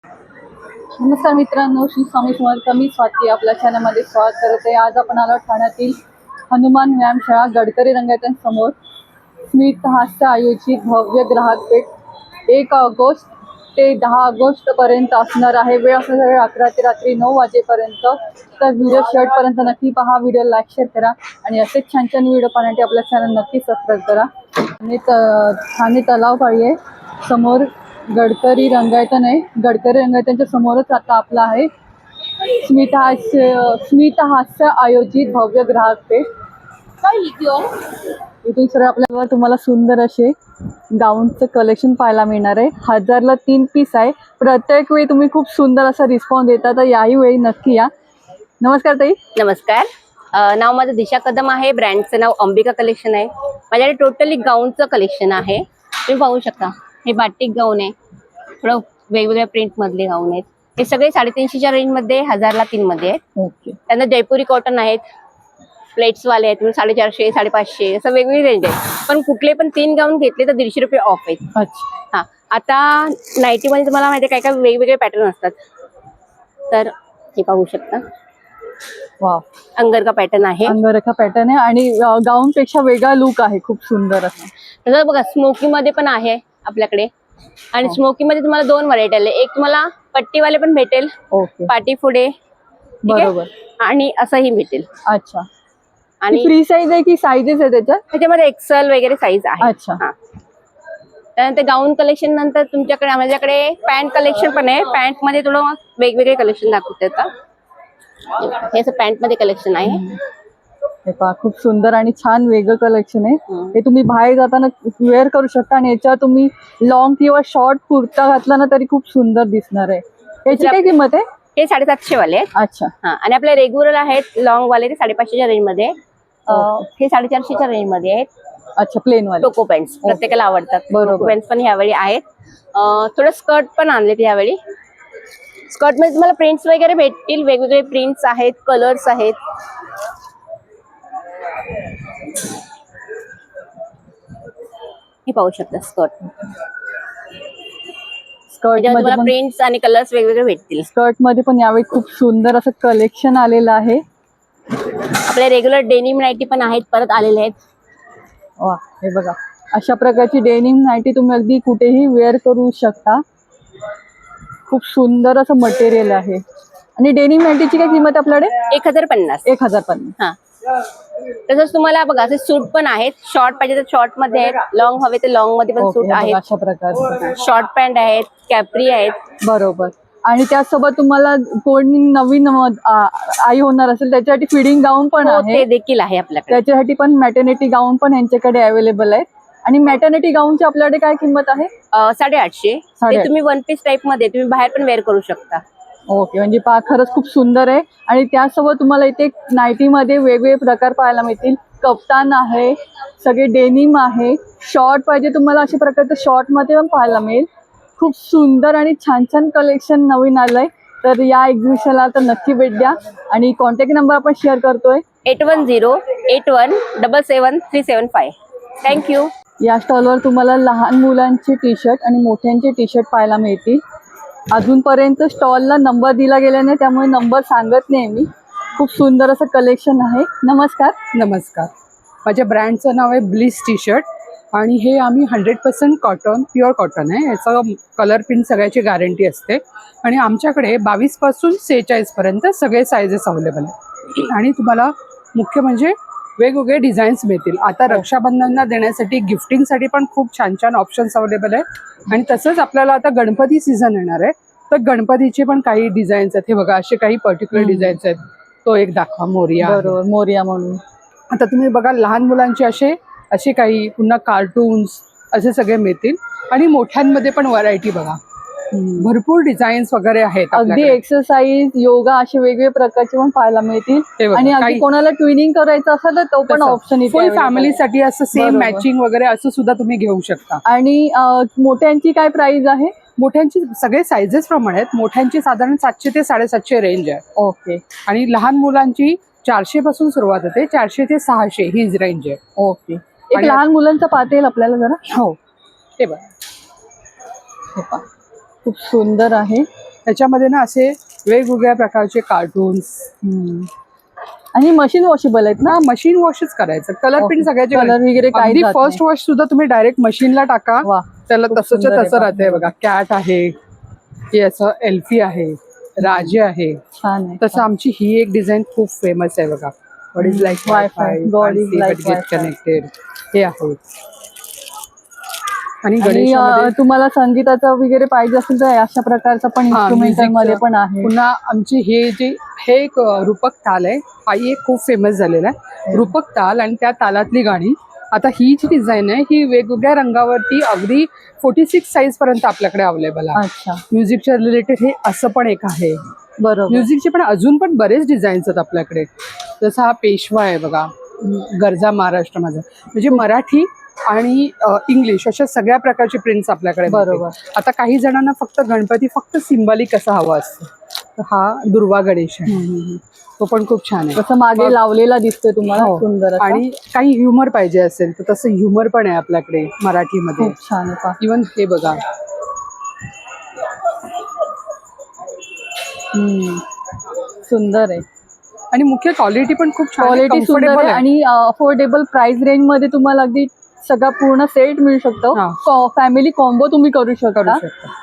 नमस्कार मित्रांनो, श्री स्वामी समर्थ. मी स्वाती आपल्या चॅनलमध्ये स्वागत करते. आज आपण आलो ठाण्यातील हनुमान व्यायामशाळा गडकरी रंगायतन समोर स्मित हास्य आयोजित भव्य ग्राहक भेट 1 ऑगस्ट ते 10 ऑगस्ट पर्यंत असणार आहे. वेळ असणार आहे 11 ते रात्री 9 वाजेपर्यंत. तर व्हिडिओ शेवटपर्यंत नक्की पहा. व्हिडिओ लाईक शेअर करा आणि असेच छान छान व्हिडिओ पाहण्यासाठी आपल्या चॅनल नक्की सबस्क्राईब करा. आणि ठाणे तलावपाळी आहे समोर गडकरी रंगायतन आहे. गडकरी रंगायतनच्या समोरच आता आपला आहे स्मित हास्य आयोजित भव्य ग्राहक पेठ. इथून सर आपल्याला तुम्हाला सुंदर असे गाऊनचं कलेक्शन पाहायला मिळणार आहे. 1000ला 3 पीस आहे. प्रत्येक वेळी तुम्ही खूप सुंदर असा रिस्पॉन्स देता, तर याही वेळी नक्की या. नमस्कार ताई. नमस्कार. नाव माझं दिशा कदम आहे. ब्रँडचं नाव अंबिका कलेक्शन आहे. माझ्याकडे टोटली गाऊनचं कलेक्शन आहे. तुम्ही पाहू शकता, हे बाटिक गाऊन आहे. थोडं वेगवेगळ्या प्रिंट मधले गाऊन आहेत. हे सगळे 350च्या रेंजमध्ये 1000ला 3 मध्ये आहेत. ओके. त्यांना जयपुरी कॉटन आहेत, प्लेट्स वाले आहेत. 450, 550 असं वेगवेगळी रेंज आहे. पण कुठले पण 3 गाऊन घेतले तर 150 रुपये ऑफ आहेत. अच्छा. हा, आता नाईटीमध्ये तुम्हाला माहिती आहे काय काय वेगवेगळे पॅटर्न असतात. तर हे पाहू शकता, वा, अंगरका पॅटर्न आहे. अंगरखा पॅटर्न आहे आणि गाऊन पेक्षा वेगळा लुक आहे, खूप सुंदर असा. तसं बघा, स्मोकी मध्ये पण आहे आपल्याकडे. आणि स्मोकी मध्ये तुम्हाला 2 व्हरायटी आले. एक तुम्हाला पट्टीवाले पण भेटेल, ओके, पाटी पुढे, बरोबर, आणि असंही भेटेल. अच्छा. आणि फ्री साईज आहे की साईजेस आहे त्याच्यात? त्याच्यामध्ये एक्सेल वगैरे साईज आहे. अच्छा. त्यानंतर गाऊन कलेक्शन नंतर तुमच्याकडे माझ्याकडे पॅन्ट कलेक्शन पण आहे. पॅन्ट मध्ये थोडं वेगवेगळे कलेक्शन दाखवते. आता हे असं पॅन्ट मध्ये कलेक्शन आहे. हे पहा, खूप सुंदर आणि छान वेगळं कलेक्शन आहे. हे तुम्ही बाहेर जाताना वेअर करू शकता आणि याच्यावर तुम्ही लॉंग किंवा शॉर्ट कुर्ता घातला ना तरी खूप सुंदर दिसणार आहे. याची काय किंमत आहे? हे 750 वाले आहेत. अच्छा. आणि आपले रेग्युलर आहेत लॉंग वाले, ते 550च्या रेंज मध्ये. हे 450च्या रेंज मध्ये आहेत. अच्छा, प्लेन वाले टोको पॅन्ट्स प्रत्येकाला आवडतात. बरोबर. पॅन्ट्स पण यावेळी आहेत. थोडं स्कर्ट पण आणलेत यावेळी. स्कर्ट मध्ये तुम्हाला प्रिंट्स वगैरे भेटतील. वेगवेगळे प्रिंट्स आहेत, कलर्स आहेत. हे पाहू शकता स्कर्ट. स्कर्ट मध्ये पण प्रिंट्स आणि कलर्स वेगवेगळे भेटतील. स्कर्ट मध्ये पण यावेळी खूप सुंदर असं कलेक्शन आलेलं आहे. आपल्या रेग्युलर डेनिम नाईटी पण आहेत, परत आलेले आहेत. वा, हे बघा, अशा प्रकारची डेनिम नाईटी तुम्ही अगदी कुठेही वेअर करू शकता. खूप सुंदर असं मटेरियल आहे. आणि डेनिम नाईटीची काय किंमत आपल्याकडे? 1050. 1050. हा, तसंच तुम्हाला बघा असे सूट पण आहेत. शॉर्ट पाहिजे तर शॉर्ट मध्ये आहेत, लॉंग हवे तर लॉंग मध्ये पण सूट आहेत. अशा प्रकारचे शॉर्ट पॅन्ट आहेत, कॅप्री आहेत. बरोबर. आणि त्यासोबत तुम्हाला कोणी नवीन आई होणार असेल त्याच्यासाठी फिडिंग गाऊन पण आहे. ते देखील आहे आपल्याकडे. त्याच्यासाठी पण मॅटर्निटी गाऊन पण यांच्याकडे अवेलेबल आहेत. आणि मॅटर्निटी गाऊनची आपल्याकडे काय किंमत आहे? 850. ते तुम्ही 1 पीस टाइप मध्ये तुम्ही बाहेर पण वेअर करू शकता. ओके. म्हणजे पहा, खरंच खूप सुंदर आहे. आणि त्यासोबत तुम्हाला इथे नाईटीमध्ये वेगवेगळे प्रकार पाहायला मिळतील. कप्तान आहे, सगळे डेनिम आहे. शॉर्ट पाहिजे तुम्हाला अशा प्रकारचं शॉर्ट मध्ये पण पाहायला मिळेल. खूप सुंदर आणि छान छान कलेक्शन नवीन आलंय. तर या एक्झिबिशनला तर नक्की भेट द्या. आणि कॉन्टॅक्ट नंबर आपण शेअर करतोय, 8108177375. थँक्यू. या स्टॉलवर तुम्हाला लहान मुलांचे टी शर्ट आणि मोठ्यांचे टी शर्ट पाहायला मिळतील. अजूनपर्यंत स्टॉलला नंबर दिला गेला नाही, त्यामुळे नंबर सांगत नाही मी. खूप सुंदर असं कलेक्शन आहे. नमस्कार. नमस्कार. माझ्या ब्रँडचं नाव आहे ब्लिस टी शर्ट आणि हे आम्ही 100% कॉटन, प्युअर कॉटन आहे. याचं कलर प्रिंट सगळ्याची गॅरंटी असते. आणि आमच्याकडे 22 पासून 46 पर्यंत सगळे सायझेस अवेलेबल आहेत. आणि तुम्हाला मुख्य म्हणजे वेगवेगळे डिझाईन्स मिळतील. आता रक्षाबंधनला देण्यासाठी गिफ्टिंगसाठी पण खूप छान छान ऑप्शन्स अवेलेबल आहे. आणि तसंच आपल्याला आता गणपती सीझन येणार आहे, तर गणपतीचे पण काही डिझाईन्स आहेत. हे बघा, असे काही पर्टिक्युलर डिझाईन्स आहेत. तो एक दाखवा, मोरिया. बरोबर, मोरिया म्हणून. आता तुम्ही बघा, लहान मुलांचे असे काही, पुन्हा कार्टून्स असे सगळे मिळतील. आणि मोठ्यांमध्ये पण व्हरायटी बघा, भरपूर डिझाईन्स वगैरे आहेत. अगदी एक्सरसाइज, योगा असे वेगवेगळे प्रकारचे पण पाहायला मिळतील. आणि अगदी कोणाला ट्विनिंग करायचं असेल तर तो पण ऑप्शन फुल फॅमिलीसाठी असं सेम मॅचिंग वगैरे असं सुद्धा तुम्ही घेऊ शकता. आणि मोठ्यांची काय प्राइस आहे? मोठ्यांची सगळे सायझेस प्रमाणे आहेत. मोठ्यांची साधारण 700 ते 750 रेंज आहे. ओके. आणि लहान मुलांची 400 पासून सुरुवात होते, 400 ते 600 ही रेंज आहे. ओके. एक लहान मुलांचा पाहता येईल आपल्याला जरा? हो, ते बघा, खूप सुंदर आहे. त्याच्यामध्ये ना असे वेगवेगळ्या प्रकारचे कार्टून्स. आणि मशीन वॉशेबल आहेत ना? ना मशीन वॉशच करायचं. कलर प्रिंट सगळ्याचे कलर वगैरे काही अगदी जात फर्स्ट नाही. वॉश सुद्धा तुम्ही डायरेक्ट मशीनला टाका, वा, त्याला खूप तसंच्या सुंदर आहे तसं पहा. राहते बघा. कॅट आहे, हे असं एल्फी आहे, राजे आहे. छान आहे. तसं आमची ही एक डिझाईन खूप फेमस आहे बघा. What is like wifi, God is like Wi-Fi. Connected, हे आहे. आणि आणि गणेशामध्ये तुम्हाला संगीताचं वगैरे पाहिजे असेल तर अशा प्रकारचं पण इन्स्ट्रुमेंटल मध्ये पण आहे. पुन्हा आमची हे एक रूपक ताल आहे. हाही एक खूप फेमस झालेला आहे रूपक ताल, आणि त्या तालातली गाणी. आता ही जी डिझाईन आहे ही वेगवेगळ्या रंगावरती अगदी 46 साईज पर्यंत आपल्याकडे अवेलेबल आहे. अच्छा, म्युझिकच्या रिलेटेड हे असं पण एक आहे. बरोबर. म्युझिकचे पण अजून पण बरेच डिझाईन्स आहेत आपल्याकडे. जसं हा पेशवा आहे बघा, गरजा महाराष्ट्र माझा, म्हणजे मराठी आणि इंग्लिश अशा सगळ्या प्रकारचे प्रिंट्स आपल्याकडे मिळतील. बरोबर. आता काही जणांना फक्त गणपती फक्त सिंबॉलिक असा हवा असतो, तर हा दुर्वा गणेश आहे, तो पण खूप छान आहे. तसं मागे लावलेला दिसतोय तुम्हाला, हो. सुंदर असा. आणि काही ह्युमर पाहिजे असेल तर तसं ह्युमर पण आहे आपल्याकडे मराठीमध्ये. खूप छान आहे पहा. इवन हे बघा, सुंदर आहे. आणि मुख्य क्वालिटी पण खूप छान आहे, क्वालिटी सुंदर comfortable आहे आहे. आणि अफोर्डेबल प्राइस रेंज मध्ये तुम्हाला अगदी सगळा पूर्ण सेट मिळू शकतो. फॅमिली कॉम्बो तुम्ही करू शकता.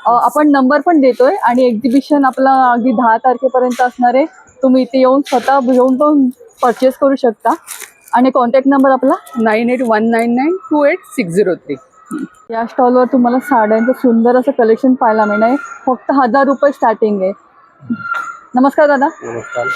आपण नंबर पण देतोय आणि एक्झिबिशन आपला अगदी 10 तारखेपर्यंत असणार आहे. तुम्ही इथे येऊन स्वतः घेऊन पण परचेस करू शकता. आणि कॉन्टॅक्ट नंबर आपला 9819928603. या स्टॉलवर तुम्हाला साड्यांचं सुंदर असं कलेक्शन पाहायला मिळणार आहे. फक्त 1000 रुपये स्टार्टिंग आहे. नमस्कार दादा, नमस्कार.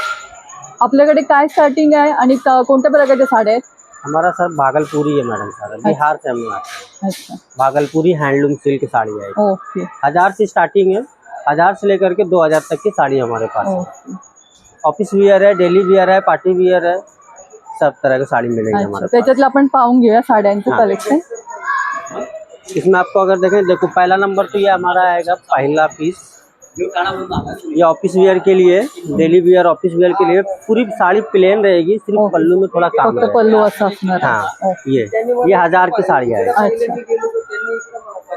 आपल्याकडे काय स्टार्टिंग आहे आणि कोणत्या प्रकारच्या साड्या आहेत? हमारा सर भागलपुरी है मैडम, सर बिहार से हम आते हैं. अच्छा, भागलपुरी हैंडलूम सिल्क साड़ी है. ओके 1000 से स्टार्टिंग है. 1000 से लेकर के 2000 तक की साड़ी हमारे पास है. ओके. ऑफिस वियर है, डेली वियर है, पार्टी वियर है, सब तरह की साड़ी मिलेगी हमारे अच्छा, पास. त्याच्यातलं आपण पाहून घेऊया साड्यांचं हाँ. कलेक्शन. इसमें आपको अगर देखें, देखो पहला नंबर तो ये हमारा आएगा पहला पीस. ये ऑफिस वियर के लिए, डेली वियर ऑफिस वियर के लिए पूरी साड़ी प्लेन रहेगी, सिर्फ ओके. पल्लू में थोड़ा काम फक्त रहेगा. पल्लू असं असणार आहे. हाँ, ओके. ये 1000 की साड़ी आएगी. अच्छा,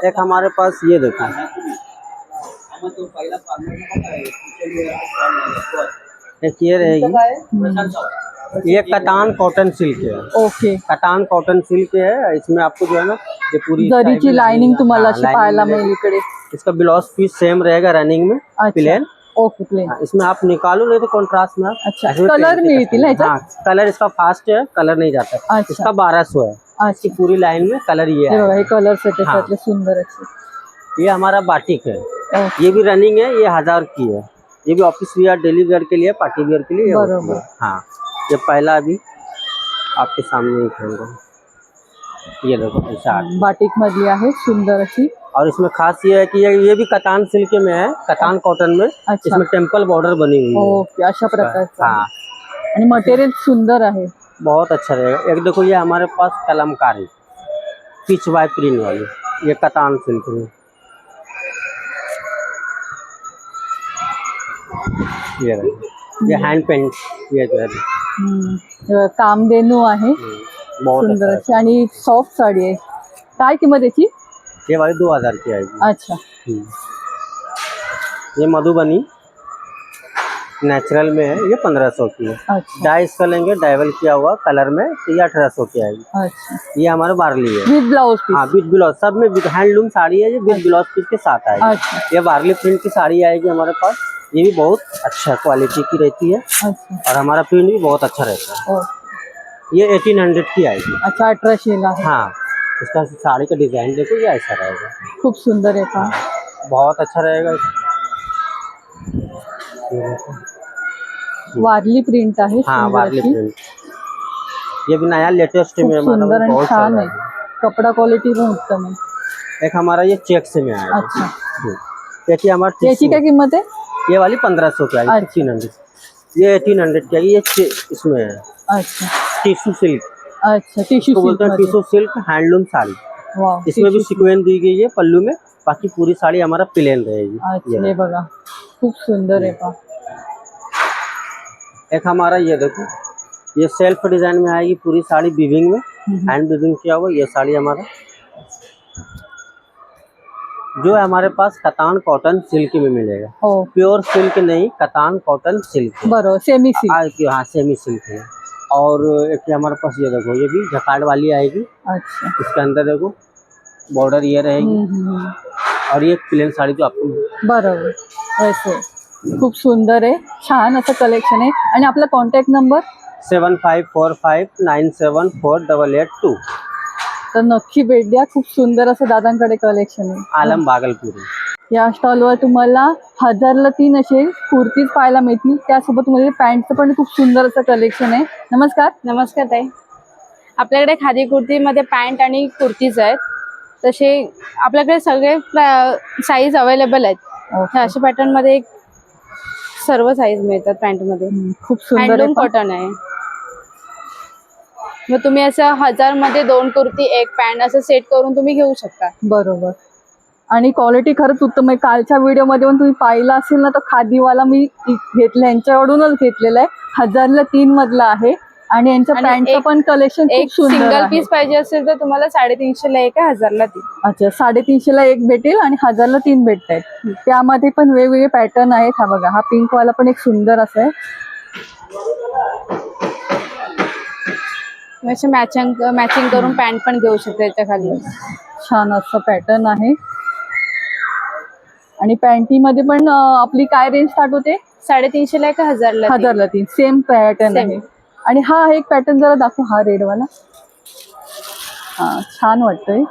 एक हमारे पास ये देखो, एक ये रहेगी, ये कतान कॉटन सिल्क है. ओके. कतान कॉटन सिल्क है. इसमें आपको जो है ना ये पूरी जरीची लाइनिंग तुम्हाला हाँ, अशी lining पाहायला मिलेगी. मिळेल इकडे. इसका ब्लाउज पीस सेम रहेगा रनिंग में, अच्छा, प्लेन. Okay, plain. इसमें आप निकालो नहीं तो कॉन्ट्रास्ट में आप अच्छा, इसमें कलर पेंट मिळतील ना कर सकते हैं. याच्यात? हाँ, कलर इसका फास्ट है, कलर नहीं जाता. अच्छा. इसका 1200 है. अच्छा, पूरी लाइन में कलर ये हे बघा, है. हे कलर सेट हाँ. त्यातले सुंदर असे. ये हमारा बाटिक है. ओके. ये भी रनिंग है, ये 1000 की है. ये भी ऑफिस वियर, डेली वियर के लिए, पार्टी वियर के लिए ये होती बराबर. है. हाँ, ये पहला अभी आपके सामने ही खेल ये देखो ऐसा. बाटिक मधली आहे, सुंदर अशी. और इसमें खास ये है कि ये भी कतान सिल्क में है, कतान कॉटन में. अच्छा. इसमें टेम्पल बॉर्डर बनी हुई है. ओके, अशा प्रकारचं आहे. हाँ, आणि मटेरियल सुंदर आहे. बहुत अच्छा रहेगा. एक देखो ये हमारे पास कलमकारी पिच बाय प्रिंट वाली, ये कतान सिल्क में. ये देखो, ये हैंड पेंट, ये जो है हे बघा, कामधेनू आहे, बहुत सुंदर अच्छा अशी आणि सॉफ्ट साडी आहे. काय किंमत याची? है. ये वाली 2000 की आएगी. अच्छा, ये मधुबनी नेचुरल में है, ये 1500 की है. अच्छा, डाई इसका लेंगे डाइवल किया हुआ कलर में तो ये 1800 की आएगी. अच्छा. ये हमारे बार्ली है. विथ ब्लाउज हाँ, पीस. विद ब्लाउज, सब में हैंडलूम साड़ी है, ये विद ब्लाउज पीस के साथ आएगी. अच्छा, ये बार्ली प्रिंट की साड़ी आएगी हमारे पास. ये भी बहुत अच्छा क्वालिटी की रहती है अच्छा. और हमारा प्रिंट भी बहुत अच्छा रहता है. ओ, ये 1800 की आएगी. अच्छा, 1800 आहे. हाँ, इसका साड़ी का डिजाइन देखो, ये ऐसा रहेगा. खूप सुंदर आहे का? बहुत अच्छा रहेगा. वारली प्रिंट आहे, हाँ, सुंदर वार्ली अशी. प्रिंट. ये भी नया लेटेस्ट खूप में सुंदर हमारा आणि बहुत चल छान रहा आहे. है. कपडा क्वालिटी पण उत्तम आहे. एक हमारा ये चेक्स में आएगा. अच्छा, देखिए हमारा याची काय किंमत आहे? ये वाली 1500 की आएगी. अच्छा. 1600. ये 1800 की आएगी. ये इसमें है अच्छा, टिश्यू सिल्क, अच्छा. टिश्यू इसको बोलते हैं silk tissue silk handloom sari. Wow, इसमें भी tissue सीक्वेंस दी गई है पल्लू में. बाकी पूरी साड़ी हमारा प्लेन रहेगी. अच्छा, हे बघा, खूप सुंदर आहे पा. एक हमारा ये देखो, ये सेल्फ डिजाइन में आएगी पूरी साड़ी विविंग में, हैंड विविंग किया हुआ. ये साड़ी हमारा जो है हमारे पास कतान कॉटन सिल्क में मिलेगा, हो प्योर सिल्क नहीं, कतान कॉटन सिल्क है। बरोबर, सेमी सिल्क। हाँ सेमी सिल्क है। और एक ये हमारे पास ये देखो, ये भी जकार्ड वाली आएगी। अच्छा। इसके अंदर देखो बॉर्डर ये रहेगी। और ये प्लेन साड़ी जो आपको बरोबर, वैसे खूप सुंदर आहे, छान असं कलेक्शन आहे। आणि आपला कॉन्टॅक्ट नंबर 7545974882 तर नक्की भेट द्या, खूप सुंदर असं दादांकडे कलेक्शन आहे। आलम भागलपुर। या स्टॉलवर तुम्हाला 1000ला 3 असे कुर्तीज पाहायला मिळतील, त्यासोबत तुम्हाला पॅन्टचं पण खूप सुंदर असं कलेक्शन आहे। नमस्कार। नमस्कार ताई, आपल्याकडे खादी कुर्तीमध्ये पॅन्ट आणि कुर्तीज आहेत। तसे आपल्याकडे सगळे साईज अवेलेबल आहेत। ओके. अशा पॅटर्न मध्ये सर्व साईज मिळतात पॅन्टमध्ये। खूप सुंदर आहे हँडलूम पण. कॉटन आहे। मग तुम्ही असं 1000 मध्ये 2 कुर्ती 1 पॅन्ट असं सेट करून तुम्ही घेऊ शकता। बरोबर, आणि क्वालिटी खरंच उत्तम आहे। कालच्या व्हिडिओमध्ये पण तुम्ही पाहिला असेल ना, तर खादीवाला मी घेतला, यांच्याकडूनच घेतलेला आहे। 1000ला 3 मधला आहे आणि यांचं आणि पॅन्टचं एक- पण कलेक्शन खूप एक सुंदर सिंगल आहे। पीस पाहिजे असेल तर तुम्हाला 350ला 1 आहे, 1000ला 3। अच्छा, 350ला 1 भेटेल आणि 1000ला 3 भेटत आहेत। त्यामध्ये पण वेगवेगळे पॅटर्न आहेत। हा बघा, हा पिंक वाला पण एक सुंदर असं आहे। असे मॅचिंग करून पॅन्ट पण घेऊ शकता याच्या खाली। छान असं पॅटर्न आहे। आणि पॅन्टीमध्ये पण आपली काय रेंज स्टार्ट होते? 350ला 1 आहे, 1000ला 3। 1000ला 3 सेम पॅटर्न Same. आहे। आणि हा एक पॅटर्न जरा दाखव, हा रेड वाला। हा छान वाटतोय,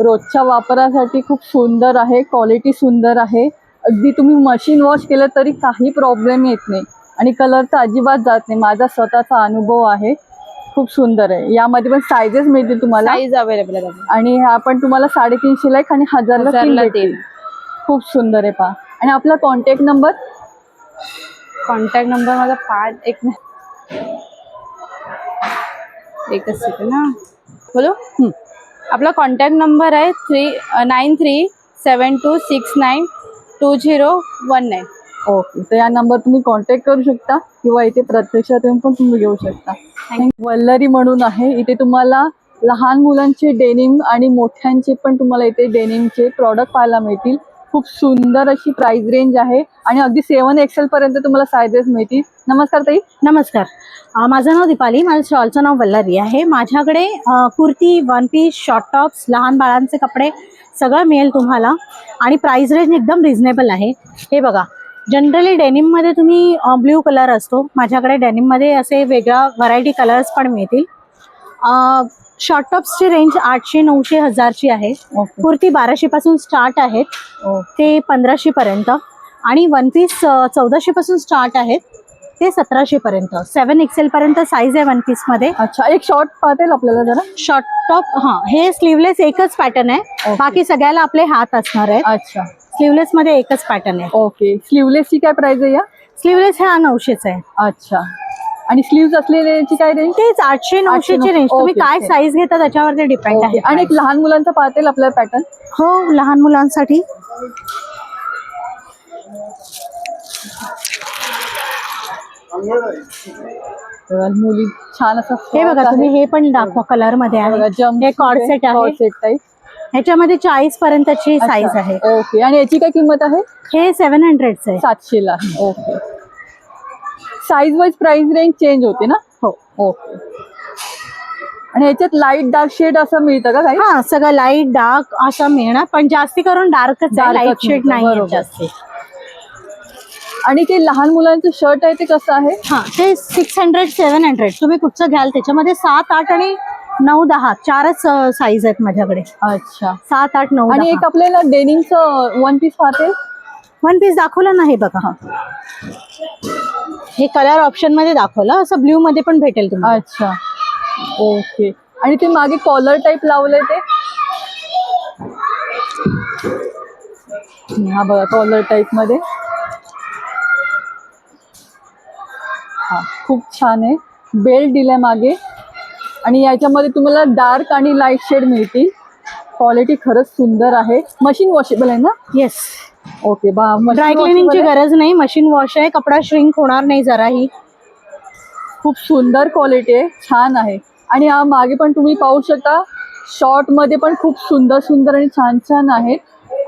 रोजच्या वापरासाठी खूप सुंदर आहे, क्वालिटी सुंदर आहे। अगदी तुम्ही मशीन वॉश केलं तरी काही प्रॉब्लेम येत नाही आणि कलर तर अजिबात जात नाही, माझा स्वतःचा अनुभव आहे। खूप सुंदर आहे। यामध्ये पण साईजेस मिळतील तुम्हाला, साईज अवेलेबल आहे। आणि हा पण तुम्हाला 350ला 1 आणि 1000ला 3 1000ला भेटेल। 3। खूप सुंदर आहे पहा। आणि आपला कॉन्टॅक्ट नंबर माझा एकच सेकंड ना बोलो। आपला कॉन्टॅक्ट नंबर आहे 9372692019। ओके, तर या नंबर तुम्ही कॉन्टॅक्ट करू शकता किंवा इथे प्रत्यक्षात येऊन पण तुम्ही घेऊ शकता। वल्लरी म्हणून आहे, इथे तुम्हाला लहान मुलांचे डेनिम आणि मोठ्यांचे पण तुम्हाला इथे डेनिमचे प्रॉडक्ट पाहायला मिळतील। खूप सुंदर अशी प्राइस रेंज आहे आणि अगदी 7 XL पर्यंत तुम्हाला साईजेस मिळतील। नमस्कार ताई। नमस्कार, माझं नाव दीपाली, माझ्या स्टॉलचं नाव वल्लरी आहे। माझ्याकडे kurti, one piece, short tops, लहान बाळांचे कपडे सगळं मिळेल तुम्हाला आणि प्राइस रेंज एकदम रिझनेबल आहे। हे बघा, जनरली डेनिममध्ये तुम्ही ब्ल्यू कलर असतो, माझ्याकडे डेनिममध्ये असे वेगळ्या व्हरायटी कलर्स पण मिळतील। शॉर्ट टॉप्सची रेंज 800, 900, 1000ची आहे। ओके. कुर्ती 1200 पासून स्टार्ट आहेत ते 1500 पर्यंत, आणि वन पीस 1400 पासून स्टार्ट आहेत ते 1700 पर्यंत। 7 XL पर्यंत साईज आहे वन पीस मध्ये। अच्छा, एक शॉर्ट पाहतेल आपल्याला जरा। शॉर्ट टॉप, हा हे स्लीवलेस एकच पॅटर्न आहे, ओके. बाकी सगळ्याला आपले हात असणार आहेत। अच्छा, स्लीवलेस मध्ये एकच पॅटर्न आहे। ओके। स्लीवलेसची काय प्राइस आहे या? स्लीवलेस हा 900चा आहे। अच्छा, आणि स्लीव्स असलेल्याची काय रेंज? तेच 800, 900ची रेंज, तुम्ही ओके, काय ओके. साईज घेता त्याच्यावरती डिपेंड ओके. आहे। आणि एक लहान मुलांचा पाहतेल आपल्याला पॅटर्न? हो, लहान मुलांसाठी मुली छान असं हे बघा, तुम्ही हे पण दाखवा, कलर मध्ये आहे। हे कॉर्ड सेट आहे, सेट टाईप। ह्याच्यामध्ये 40 पर्यंतची साईज आहे। ओके, आणि याची काय किंमत आहे? हे 700चं आहे। 700ला। Okay, size wise price range change होते ना? हो, ओके। आणि ह्याच्यात लाईट डार्क शेड असं मिळतं का काही? हा सगळं लाईट डार्क असं मिळणार, पण जास्ती करून डार्कच आहे, लाईट शेड मिळतं, नाही बरोबर. जास्ती। आणि ते लहान मुलांचं शर्ट आहे ते कसं आहे? हा, ते 600, 700 तुम्ही कुठचं घ्याल त्याच्यामध्ये 7, 8 आणि 9, 10 चारच साईज आहेत माझ्याकडे। अच्छा, 7, 8, 9, आणि 10। एक आपल्याला डेनिमचं वन पीस पाहते? वन पीस दाखवलं नाही बघा, हे कलर ऑप्शन मध्ये दाखवलं, असं ब्ल्यू मध्ये पण भेटेल तुम्हाला। अच्छा, ओके। आणि ते मागे कॉलर टाईप लावलंय ते? हा बघा, कॉलर टाईप मध्ये। हा, खूप छान आहे। बेल्ट दिलाय मागे, आणि याच्यामध्ये तुम्हाला डार्क आणि लाईट शेड मिळतील। क्वालिटी खरंच सुंदर आहे। मशीन वॉशेबल आहे ना? येस, ओके, ड्राय क्लिनिंगची गरज नाही, मशीन वॉश आहे, कपडा श्रिंक होणार नाही जराही। खूप सुंदर क्वालिटी आहे, छान आहे। आणि हा मागे पण तुम्ही पाहू शकता, शॉर्ट मध्ये पण खूप सुंदर सुंदर आणि छान छान आहेत.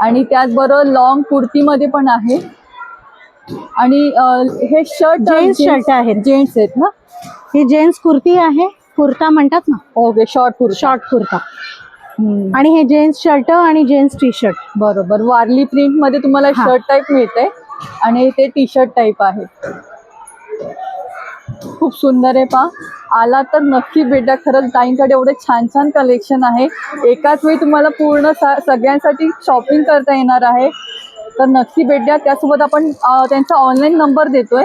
आणि त्याचबरोबर लॉंग कुर्तीमध्ये पण आहे. आणि हे शर्ट जेंट्स शर्ट आहेत. जेंट्स आहेत ना. ही जेंट्स कुर्ती आहे, कुर्ता म्हणतात ना, okay, short kurta. Short kurta. हम्म. आणि हे जेंट्स शर्ट आणि जेंट्स टी शर्ट. बरोबर, वारली प्रिंट मध्ये तुम्हाला हा. शर्ट टाईप मिळते आणि ते टी शर्ट टाईप आहे. खूप सुंदर आहे पहा. आला तर नक्की भेटा. खरंच ताईंकडे एवढे छान छान कलेक्शन आहे. एकाच वेळी तुम्हाला पूर्ण सगळ्यांसाठी शॉपिंग करता येणार आहे. तर नक्की भेट द्या. त्यासोबत आपण त्यांचा ऑनलाईन नंबर देतोय.